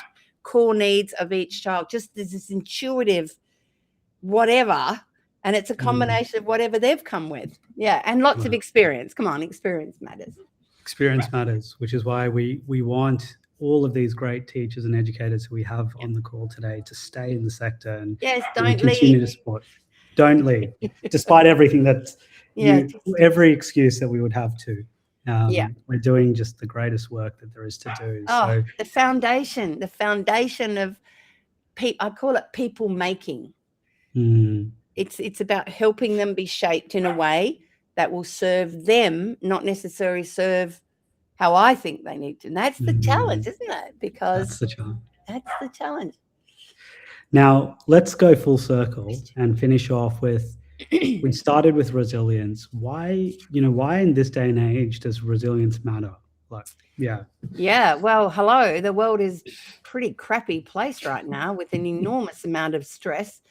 B: core needs of each child. Just there's this intuitive whatever, and it's a combination of whatever they've come with. Yeah, and lots of experience. Come on, experience matters.
A: Experience matters, which is why we want all of these great teachers and educators who we have on the call today to stay in the sector and continue to support. Don't leave, despite everything that every excuse that we would have to. We're doing just the greatest work that there is to do. So
B: the foundation of people, I call it people making. It's about helping them be shaped in a way that will serve them, not necessarily serve how I think they need to. And that's the challenge, isn't it? Because that's the challenge.
A: Now, let's go full circle and finish off with, we started with resilience. Why in this day and age does resilience matter?
B: Well, hello. The world is a pretty crappy place right now with an enormous amount of stress.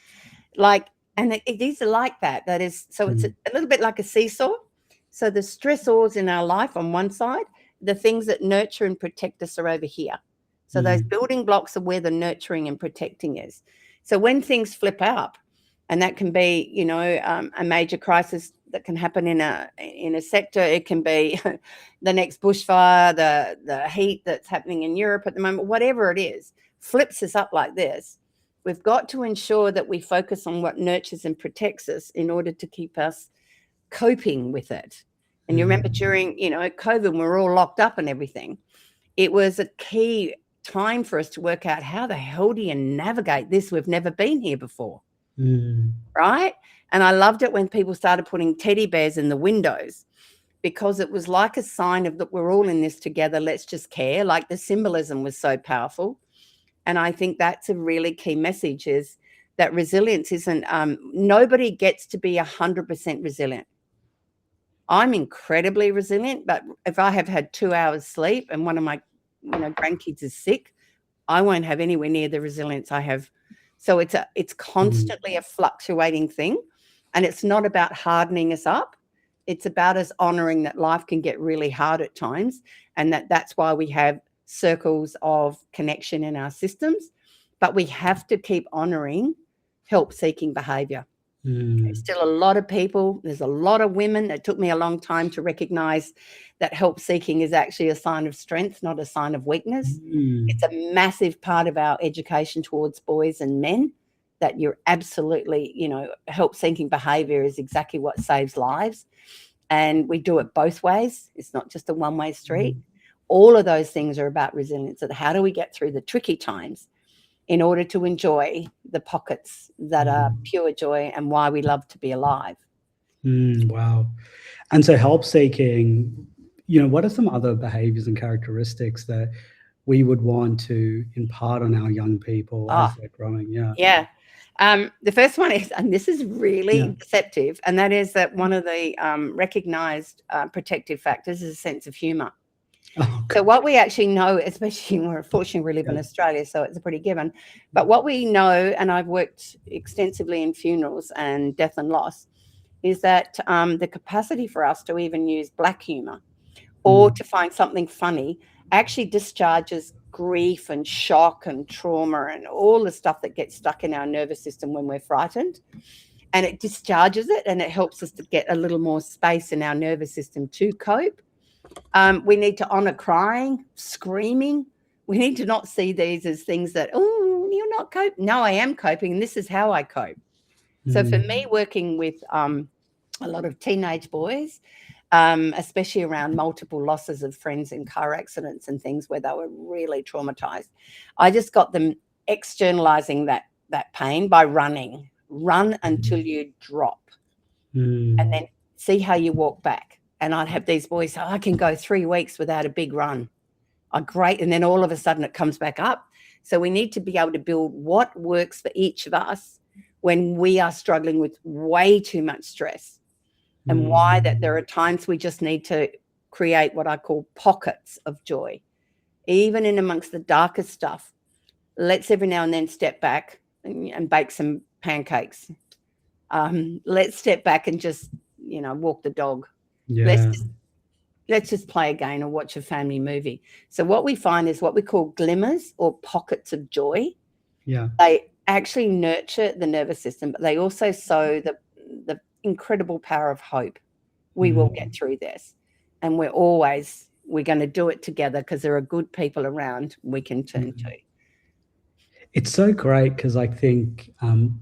B: And it is like that. That is, so it's a little bit like a seesaw. So the stressors in our life on one side, the things that nurture and protect us are over here. So those building blocks are where the nurturing and protecting is. So when things flip up, and that can be, a major crisis that can happen in a sector. It can be the next bushfire, the heat that's happening in Europe at the moment, whatever it is, flips us up like this. We've got to ensure that we focus on what nurtures and protects us in order to keep us coping with it. And you remember during, COVID, we were all locked up and everything. It was a key time for us to work out how the hell do you navigate this? We've never been here before, right? And I loved it when people started putting teddy bears in the windows, because it was like a sign of that we're all in this together. Let's just care. Like the symbolism was so powerful. And I think that's a really key message, is that resilience isn't, nobody gets to be 100% resilient. I'm incredibly resilient, but if I have had 2 hours sleep and one of my grandkids is sick, I won't have anywhere near the resilience I have. So it's constantly a fluctuating thing, and it's not about hardening us up. It's about us honoring that life can get really hard at times, and that's why we have circles of connection in our systems. But we have to keep honoring help-seeking behavior. There's still a lot of people, there's a lot of women. It took me a long time to recognize that help-seeking is actually a sign of strength, not a sign of weakness. It's a massive part of our education towards boys and men, that you're absolutely, help-seeking behavior is exactly what saves lives. And we do it both ways. It's not just a one-way street. All of those things are about resilience. And how do we get through the tricky times in order to enjoy the pockets that are pure joy and why we love to be alive?
A: Wow. And so help-seeking, what are some other behaviors and characteristics that we would want to impart on our young people as they're growing? The first one is, and this is really deceptive, and that is that one of the recognized protective factors is a sense of humor. So what we actually know, especially fortunately we live in Australia, so it's a pretty given, but what we know, and I've worked extensively in funerals and death and loss, is that the capacity for us to even use black humor or to find something funny actually discharges grief and shock and trauma and all the stuff that gets stuck in our nervous system when we're frightened. And it discharges it, and it helps us to get a little more space in our nervous system to cope. We need to honor crying, screaming. We need to not see these as things that, oh, you're not coping. No, I am coping, and this is how I cope. So for me, working with a lot of teenage boys, especially around multiple losses of friends in car accidents and things where they were really traumatized, I just got them externalizing that pain by running. Run until you drop, and then see how you walk back. And I'd have these boys say, I can go 3 weeks without a big run.
B: great. And then all of a sudden it comes back up. So we need to be able to build what works for each of us when we are struggling with way too much stress, and why that there are times we just need to create what I call pockets of joy. Even in amongst the darkest stuff, let's every now and then step back and bake some pancakes. Let's step back and just, walk the dog.
A: Yeah.
B: Let's just play a game or watch a family movie. So what we find is what we call glimmers or pockets of joy.
A: Yeah.
B: They actually nurture the nervous system, but they also sow the incredible power of hope. We will get through this. And we're going to do it together because there are good people around we can turn to.
A: It's so great because I think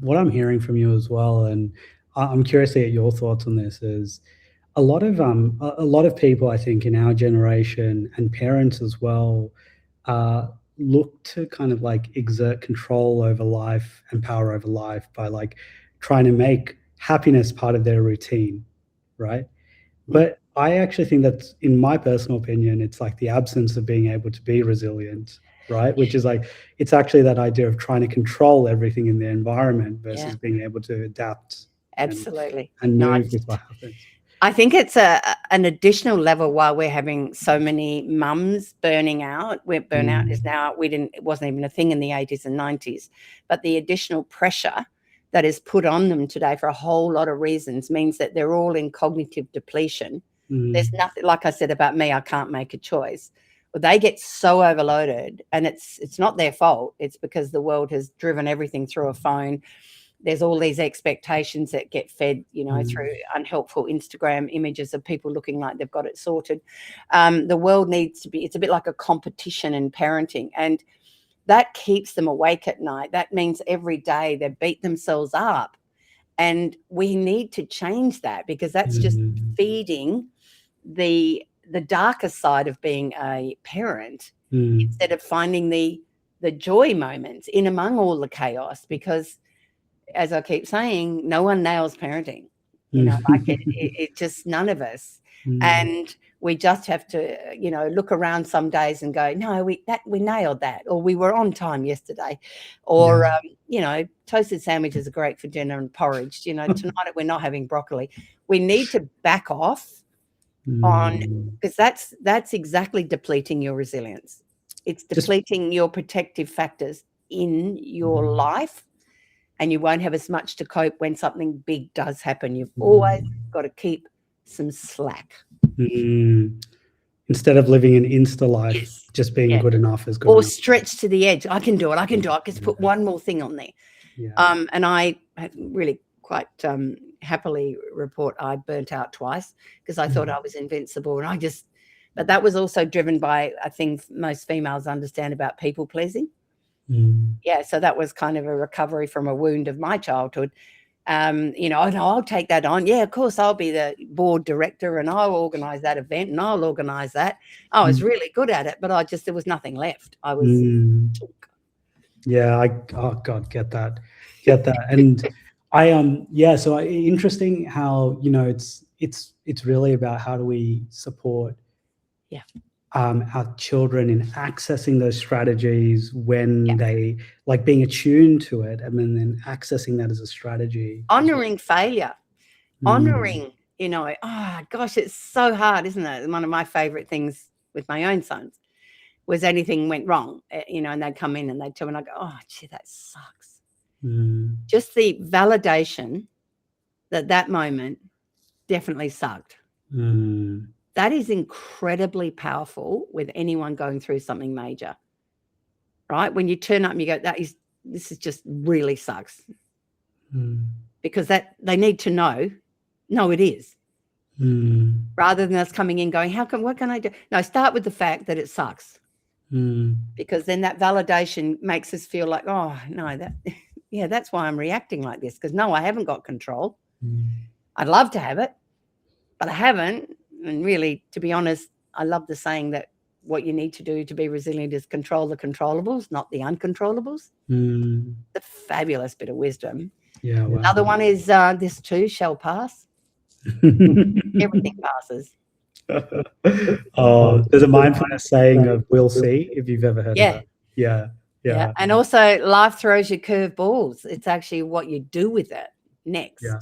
A: what I'm hearing from you as well, and I'm curious to get your thoughts on this, is a lot of people, I think, in our generation and parents as well, look to kind of like exert control over life and power over life by like trying to make happiness part of their routine, right? But I actually think that's, in my personal opinion, it's like the absence of being able to be resilient, right? Which is like, it's actually that idea of trying to control everything in the environment versus being able to adapt.
B: Absolutely.
A: And move with what happens.
B: I think it's an additional level while we're having so many mums burning out. Where burnout is now, it wasn't even a thing in the 80s and 90s, but the additional pressure that is put on them today for a whole lot of reasons means that they're all in cognitive depletion. There's nothing, like I said about me, I can't make a choice. But they get so overloaded, and it's not their fault. It's because the world has driven everything through a phone. There's all these expectations that get fed, through unhelpful Instagram images of people looking like they've got it sorted. The world needs to be, it's a bit like a competition in parenting, and that keeps them awake at night. That means every day they beat themselves up, and we need to change that because that's just feeding the darker side of being a parent instead of finding the joy moments in among all the chaos. Because as I keep saying, no one nails parenting, like it just, none of us. And we just have to, look around some days and go, no, we nailed that, or we were on time yesterday, or, toasted sandwiches are great for dinner and porridge, tonight we're not having broccoli. We need to back off because that's exactly depleting your resilience. It's depleting your protective factors in your life. And you won't have as much to cope when something big does happen. You've always got to keep some slack.
A: Instead of living an Insta life, just being good enough is good
B: or
A: enough.
B: Stretch to the edge. I can do it. I can just put one more thing on there.
A: Yeah.
B: And I really quite happily report I burnt out twice because I thought I was invincible. But that was also driven by a thing most females understand about people pleasing. Yeah, so that was kind of a recovery from a wound of my childhood. I'll take that on. Yeah, of course, I'll be the board director and I'll organise that event and I'll organise that. I was really good at it, but there was nothing left. I was.
A: Yeah, get that. And so interesting how, it's really about how do we support our children in accessing those strategies when they like being attuned to it, and then accessing that as a strategy.
B: Honoring failure, honoring, it's so hard, isn't it? One of my favorite things with my own sons was anything went wrong, and they'd come in and they'd tell me, and I go, oh, gee, that sucks. Just the validation that moment definitely sucked. That is incredibly powerful with anyone going through something major, right? When you turn up and you go, this is just really sucks. Because they need to know, no, it is. Rather than us coming in going, what can I do? No, start with the fact that it sucks. Because then that validation makes us feel like, oh, no, that's why I'm reacting like this. Because no, I haven't got control. I'd love to have it, but I haven't. And really, to be honest, I love the saying that what you need to do to be resilient is control the controllables, not the uncontrollables. The fabulous bit of wisdom.
A: Yeah. Wow.
B: Another one is this too shall pass. Everything passes.
A: Oh, there's a mindfulness saying of "we'll see," if you've ever heard of
B: Yeah.
A: that. Yeah.
B: Yeah. And also life throws you curved balls. It's actually what you do with it next.
A: Yeah.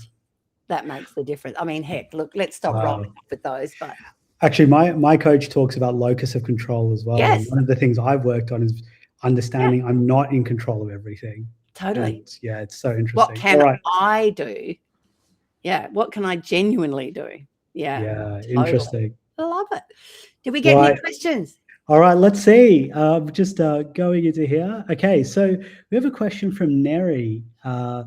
B: That makes the difference. I mean, heck, look, let's stop rolling up with those. But
A: actually, my coach talks about locus of control as well.
B: Yes.
A: And one of the things I've worked on is understanding I'm not in control of everything.
B: Totally.
A: And yeah, it's so interesting.
B: What can I do? Yeah. What can I genuinely do? Yeah.
A: Yeah.
B: Totally.
A: Interesting.
B: I love it. Did we get any questions?
A: All right, let's see. Just going into here. Okay, so we have a question from Neri to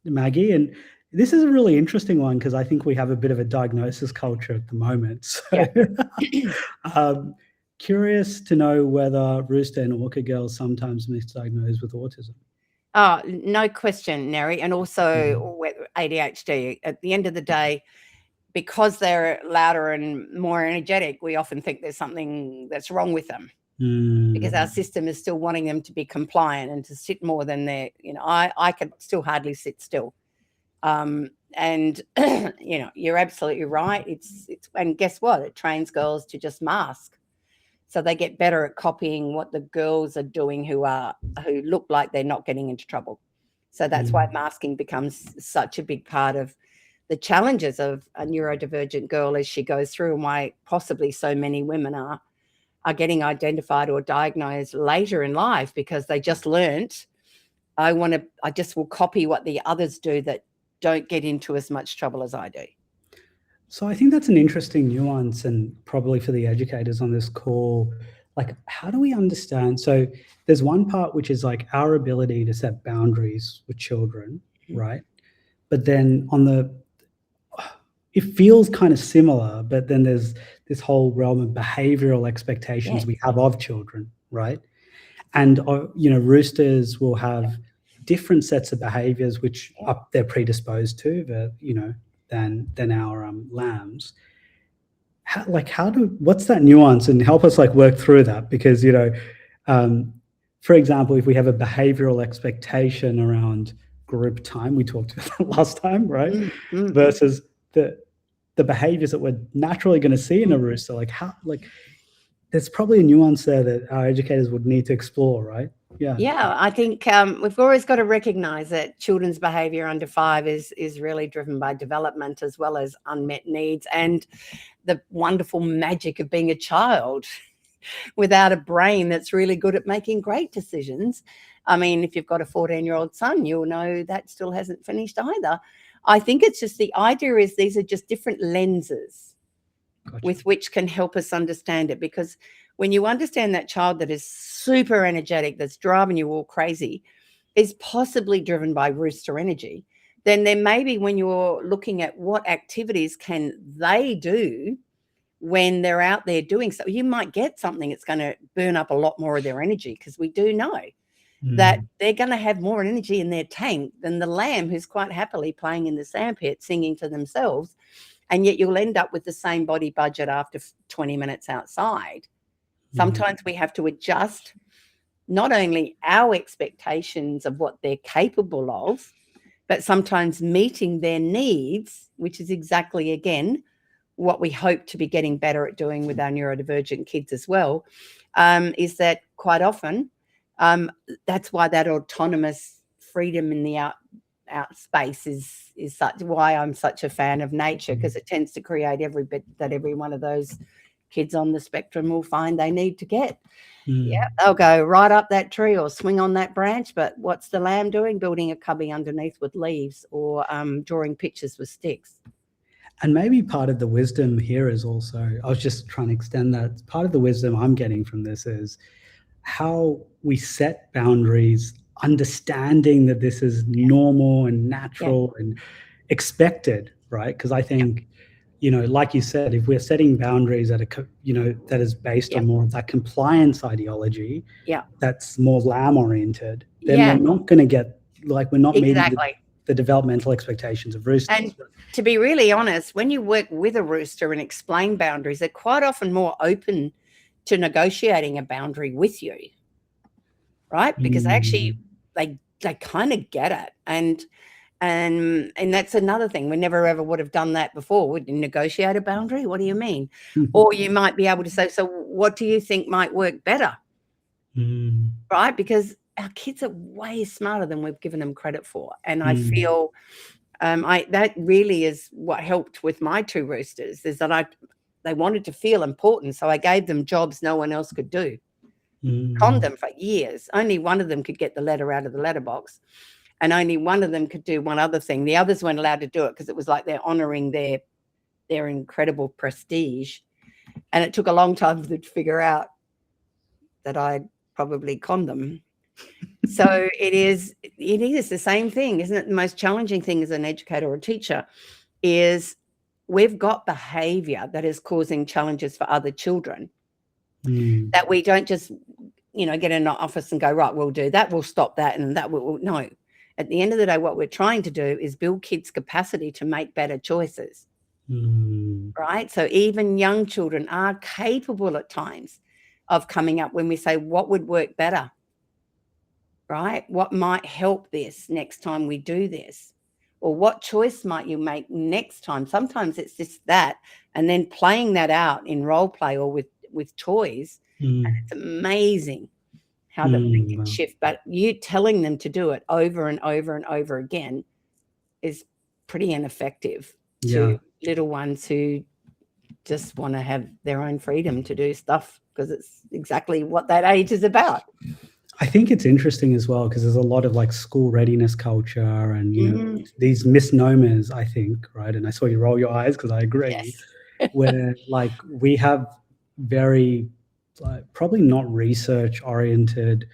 A: Maggie, and this is a really interesting one because I think we have a bit of a diagnosis culture at the moment. So, curious to know whether rooster and orca girls sometimes misdiagnosed with autism.
B: Oh, no question, Neri, and also ADHD. At the end of the day, because they're louder and more energetic, we often think there's something that's wrong with them because our system is still wanting them to be compliant and to sit more than they're, I can still hardly sit still. And, you're absolutely right. It's, and guess what? It trains girls to just mask. So they get better at copying what the girls are doing who look like they're not getting into trouble. So that's why masking becomes such a big part of the challenges of a neurodivergent girl as she goes through, and why possibly so many women are getting identified or diagnosed later in life because they just learnt, I just will copy what the others do that don't get into as much trouble as I do.
A: So I think that's an interesting nuance, and probably for the educators on this call, like, how do we understand? So there's one part which is like our ability to set boundaries with children, right? But then it feels kind of similar, but then there's this whole realm of behavioral expectations we have of children, right? And, roosters will have different sets of behaviors which they're predisposed to, than our lambs. What's that nuance, and help us work through that? Because, for example, if we have a behavioral expectation around group time, we talked about that last time, right? Versus the behaviors that we're naturally going to see in a rooster, there's probably a nuance there that our educators would need to explore, right?
B: Yeah, I think we've always got to recognize that children's behavior under 5 is really driven by development as well as unmet needs and the wonderful magic of being a child without a brain that's really good at making great decisions. I mean, if you've got a 14-year-old son, you'll know that still hasn't finished either. I think it's just the idea is these are just different lenses with which can help us understand it, because when you understand that child that is super energetic, that's driving you all crazy, is possibly driven by rooster energy, then there may be, when you're looking at what activities can they do when they're out there doing so, you might get something that's going to burn up a lot more of their energy, because we do know that they're going to have more energy in their tank than the lamb who's quite happily playing in the sandpit singing to themselves, and yet you'll end up with the same body budget after 20 minutes outside. Sometimes we have to adjust not only our expectations of what they're capable of, but sometimes meeting their needs, which is exactly, again, what we hope to be getting better at doing with our neurodivergent kids as well, is that quite often that's why that autonomous freedom in the out space is such, why I'm such a fan of nature, because it tends to create every bit that every one of those kids on the spectrum will find they need to get. Yeah, they'll go right up that tree or swing on that branch, but what's the lamb doing? Building a cubby underneath with leaves, or drawing pictures with sticks.
A: And maybe part of the wisdom here is also, I was just trying to extend that, part of the wisdom I'm getting from this is how we set boundaries, understanding that this is normal and natural and expected, right? Because I think, like you said, if we're setting boundaries that that is based on more of that compliance ideology, that's more lamb oriented, then we're not going to get, we're not meeting the developmental expectations of roosters.
B: And to be really honest, when you work with a rooster and explain boundaries, they're quite often more open to negotiating a boundary with you, right? Because actually they kind of get it. And And that's another thing. We never ever would have done that before. Would you negotiate a boundary? What do you mean? Or you might be able to say, so what do you think might work better? Right? Because our kids are way smarter than we've given them credit for. And I feel that really is what helped with my two roosters, is that they wanted to feel important. So I gave them jobs no one else could do. Conned them for years. Only one of them could get the letter out of the letterbox. And only one of them could do one other thing. The others weren't allowed to do it because it was like they're honoring their incredible prestige. And it took a long time for them to figure out that I'd probably conned them. So it is the same thing, isn't it? The most challenging thing as an educator or a teacher is we've got behavior that is causing challenges for other children, that we don't just, get in an office and go, right, we'll do that, we'll stop that, and that will no. At the end of the day, what we're trying to do is build kids' capacity to make better choices, right? So even young children are capable at times of coming up when we say, what would work better, right? What might help this next time we do this? Or what choice might you make next time? Sometimes it's just that, and then playing that out in role play or with toys, and it's amazing how the brain can shift. But you telling them to do it over and over and over again is pretty ineffective to little ones who just want to have their own freedom to do stuff, because it's exactly what that age is about.
A: I think it's interesting as well, because there's a lot of like school readiness culture and these misnomers, I think, right? And I saw you roll your eyes because I agree. Yes. Where like we have very probably not research oriented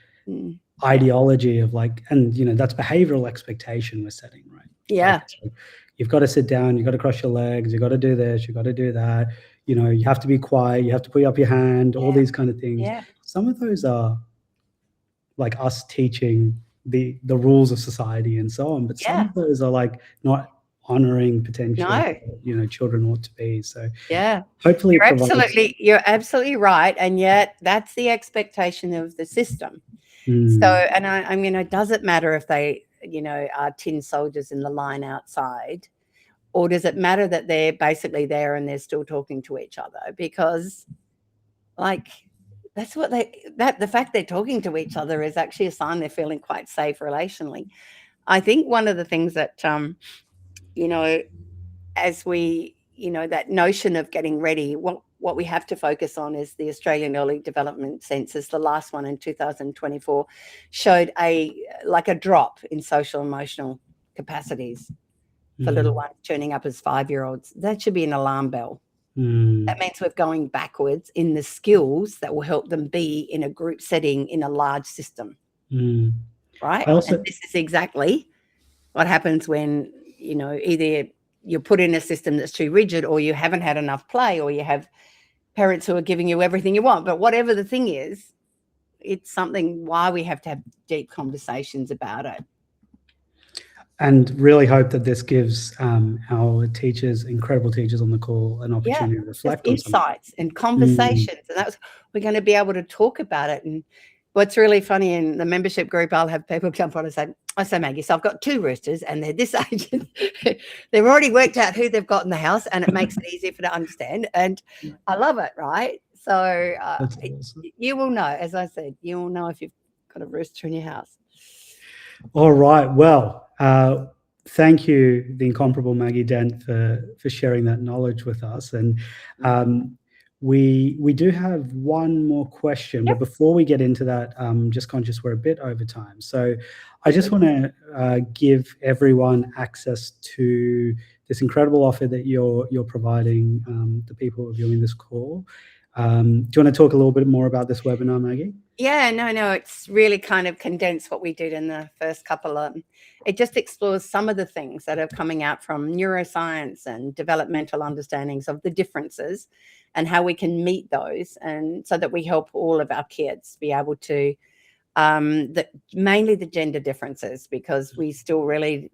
A: ideology of like, and that's behavioral expectation we're setting, right?
B: Yeah.
A: Like, so you've got to sit down, you've got to cross your legs, you've got to do this, you've got to do that, you have to be quiet, you have to put up your hand, all these kind of things.
B: Yeah.
A: Some of those are like us teaching the rules of society and so on, but some of those are like not honoring potentially children ought to be. So hopefully
B: you're absolutely right, and yet that's the expectation of the system. So, and I mean, does it matter if they are tin soldiers in the line outside, or does it matter that they're basically there and they're still talking to each other? Because like that's what the fact they're talking to each other is actually a sign they're feeling quite safe relationally. I think one of the things that as we, that notion of getting ready, what we have to focus on is the Australian Early Development Census, the last one in 2024, showed a drop in social emotional capacities for little ones turning up as 5-year-olds. That should be an alarm bell. That means we're going backwards in the skills that will help them be in a group setting in a large system. Right? And this is exactly what happens when either you're put in a system that's too rigid, or you haven't had enough play, or you have parents who are giving you everything you want. But whatever the thing is, it's something why we have to have deep conversations about it.
A: And really hope that this gives our teachers, incredible teachers on the call, an opportunity to reflect on
B: insights and conversations. And we're going to be able to talk about it. And what's really funny, in the membership group, I'll have people jump on and say, Maggie, so I've got 2 roosters and they're this age. They've already worked out who they've got in the house, and it makes it easier for them to understand. And I love it, right? So awesome. You will know, as I said, you will know if you've got a rooster in your house.
A: All right. Well, thank you, the incomparable Maggie Dent, for sharing that knowledge with us. And we do have one more question, but before we get into that, just conscious we're a bit over time. So I just want to give everyone access to this incredible offer that you're providing the people who are viewing this call. Do you want to talk a little bit more about this webinar, Maggie?
B: Yeah, no, it's really kind of condensed what we did in the first couple of, it just explores some of the things that are coming out from neuroscience and developmental understandings of the differences and how we can meet those, and so that we help all of our kids be able to, mainly the gender differences, because we still really,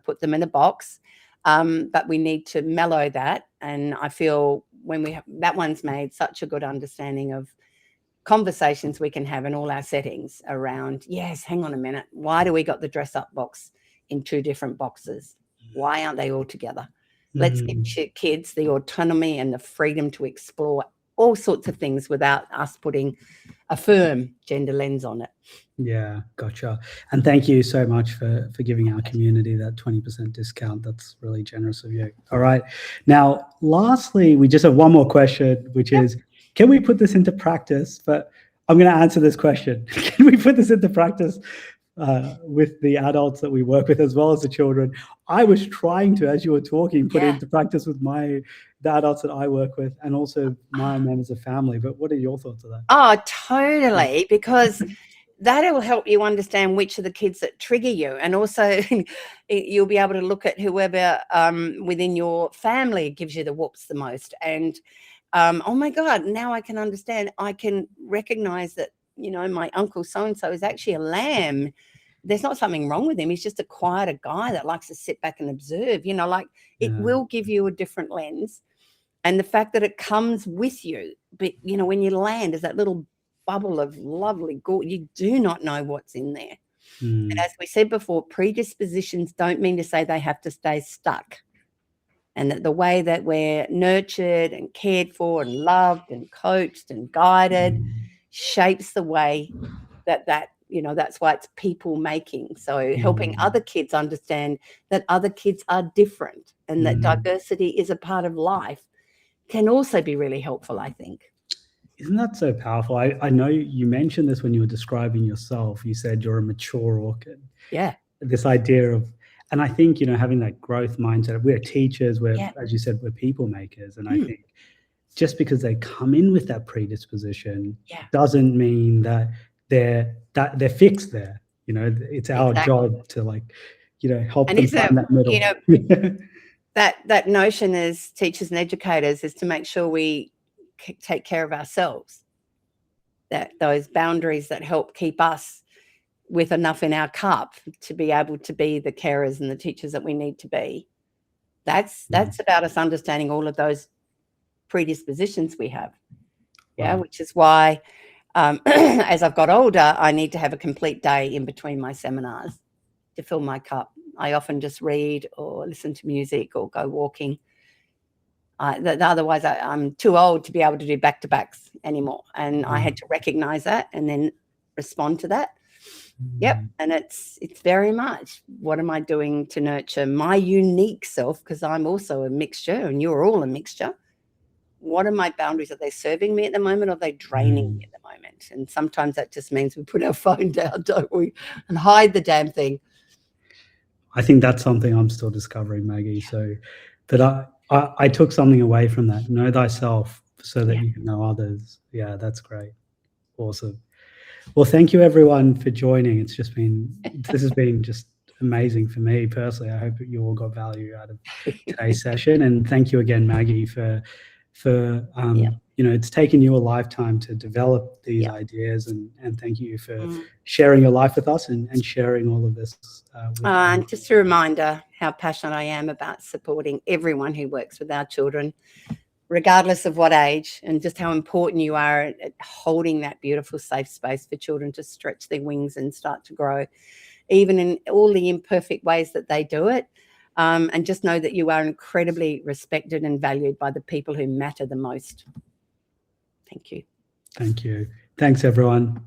B: put them in a box, but we need to mellow that. And I feel when we have, that one's made such a good understanding of conversations we can have in all our settings around, yes, hang on a minute, why do we got the dress up box in two different boxes. Why aren't they all together? Let's give kids the autonomy and the freedom to explore all sorts of things without us putting a firm gender lens on it.
A: Yeah, gotcha. And thank you so much for giving our community that 20% discount. That's really generous of you. All right. Now, lastly, we just have one more question, which is, can we put this into practice? But I'm going to answer this question. Can we put this into practice with the adults that we work with as well as the children? I was trying to, as you were talking, put it into practice with the adults that I work with and also my members of family. But what are your thoughts of that?
B: Oh, totally, because that will help you understand which of the kids that trigger you. And also you'll be able to look at whoever within your family gives you the whoops the most. And oh my God, now I can understand. I can recognize that, you know, my uncle so-and-so is actually a lamb. There's not something wrong with him. He's just a quieter guy that likes to sit back and observe, you know, like it will give you a different lens. And the fact that it comes with you, but, you know, when you land, is that little bubble of lovely gold. You do not know what's in there. And as we said before, predispositions don't mean to say they have to stay stuck. And that the way that we're nurtured and cared for and loved and coached and guided shapes the way that you know, that's why it's people making. So helping other kids understand that other kids are different and that diversity is a part of life can also be really helpful, I think.
A: Isn't that so powerful? I know you mentioned this when you were describing yourself. You said you're a mature orchid.
B: Yeah.
A: This idea of, and I think, you know, having that growth mindset, we're teachers, as you said, we're people makers. And I think just because they come in with that predisposition doesn't mean that they're fixed there. You know, it's our job to, like, you know, help them find that middle.
B: You know, that notion as teachers and educators is to make sure we take care of ourselves, that those boundaries that help keep us with enough in our cup to be able to be the carers and the teachers that we need to be. That's about us understanding all of those predispositions we have. Which is why as I've got older, I need to have a complete day in between my seminars to fill my cup. I often just read or listen to music or go walking. Otherwise, I'm too old to be able to do back-to-backs anymore. And I had to recognize that and then respond to that. And it's very much, what am I doing to nurture my unique self? Because I'm also a mixture and you're all a mixture. What are my boundaries? Are they serving me at the moment, or are they draining me at the moment? And sometimes that just means we put our phone down, don't we, and hide the damn thing.
A: I think that's something I'm still discovering, Maggie. So that I took something away from that. Know thyself so that you can know others. Yeah, that's great. Awesome. Well, thank you everyone for joining. This has been just amazing for me personally. I hope you all got value out of today's session. And thank you again, Maggie, for you know, it's taken you a lifetime to develop these ideas, and thank you for sharing your life with us and sharing all of this.
B: And just a reminder how passionate I am about supporting everyone who works with our children, regardless of what age, and just how important you are at holding that beautiful safe space for children to stretch their wings and start to grow, even in all the imperfect ways that they do it. And just know that you are incredibly respected and valued by the people who matter the most. Thank you.
A: Thank you. Thanks, everyone.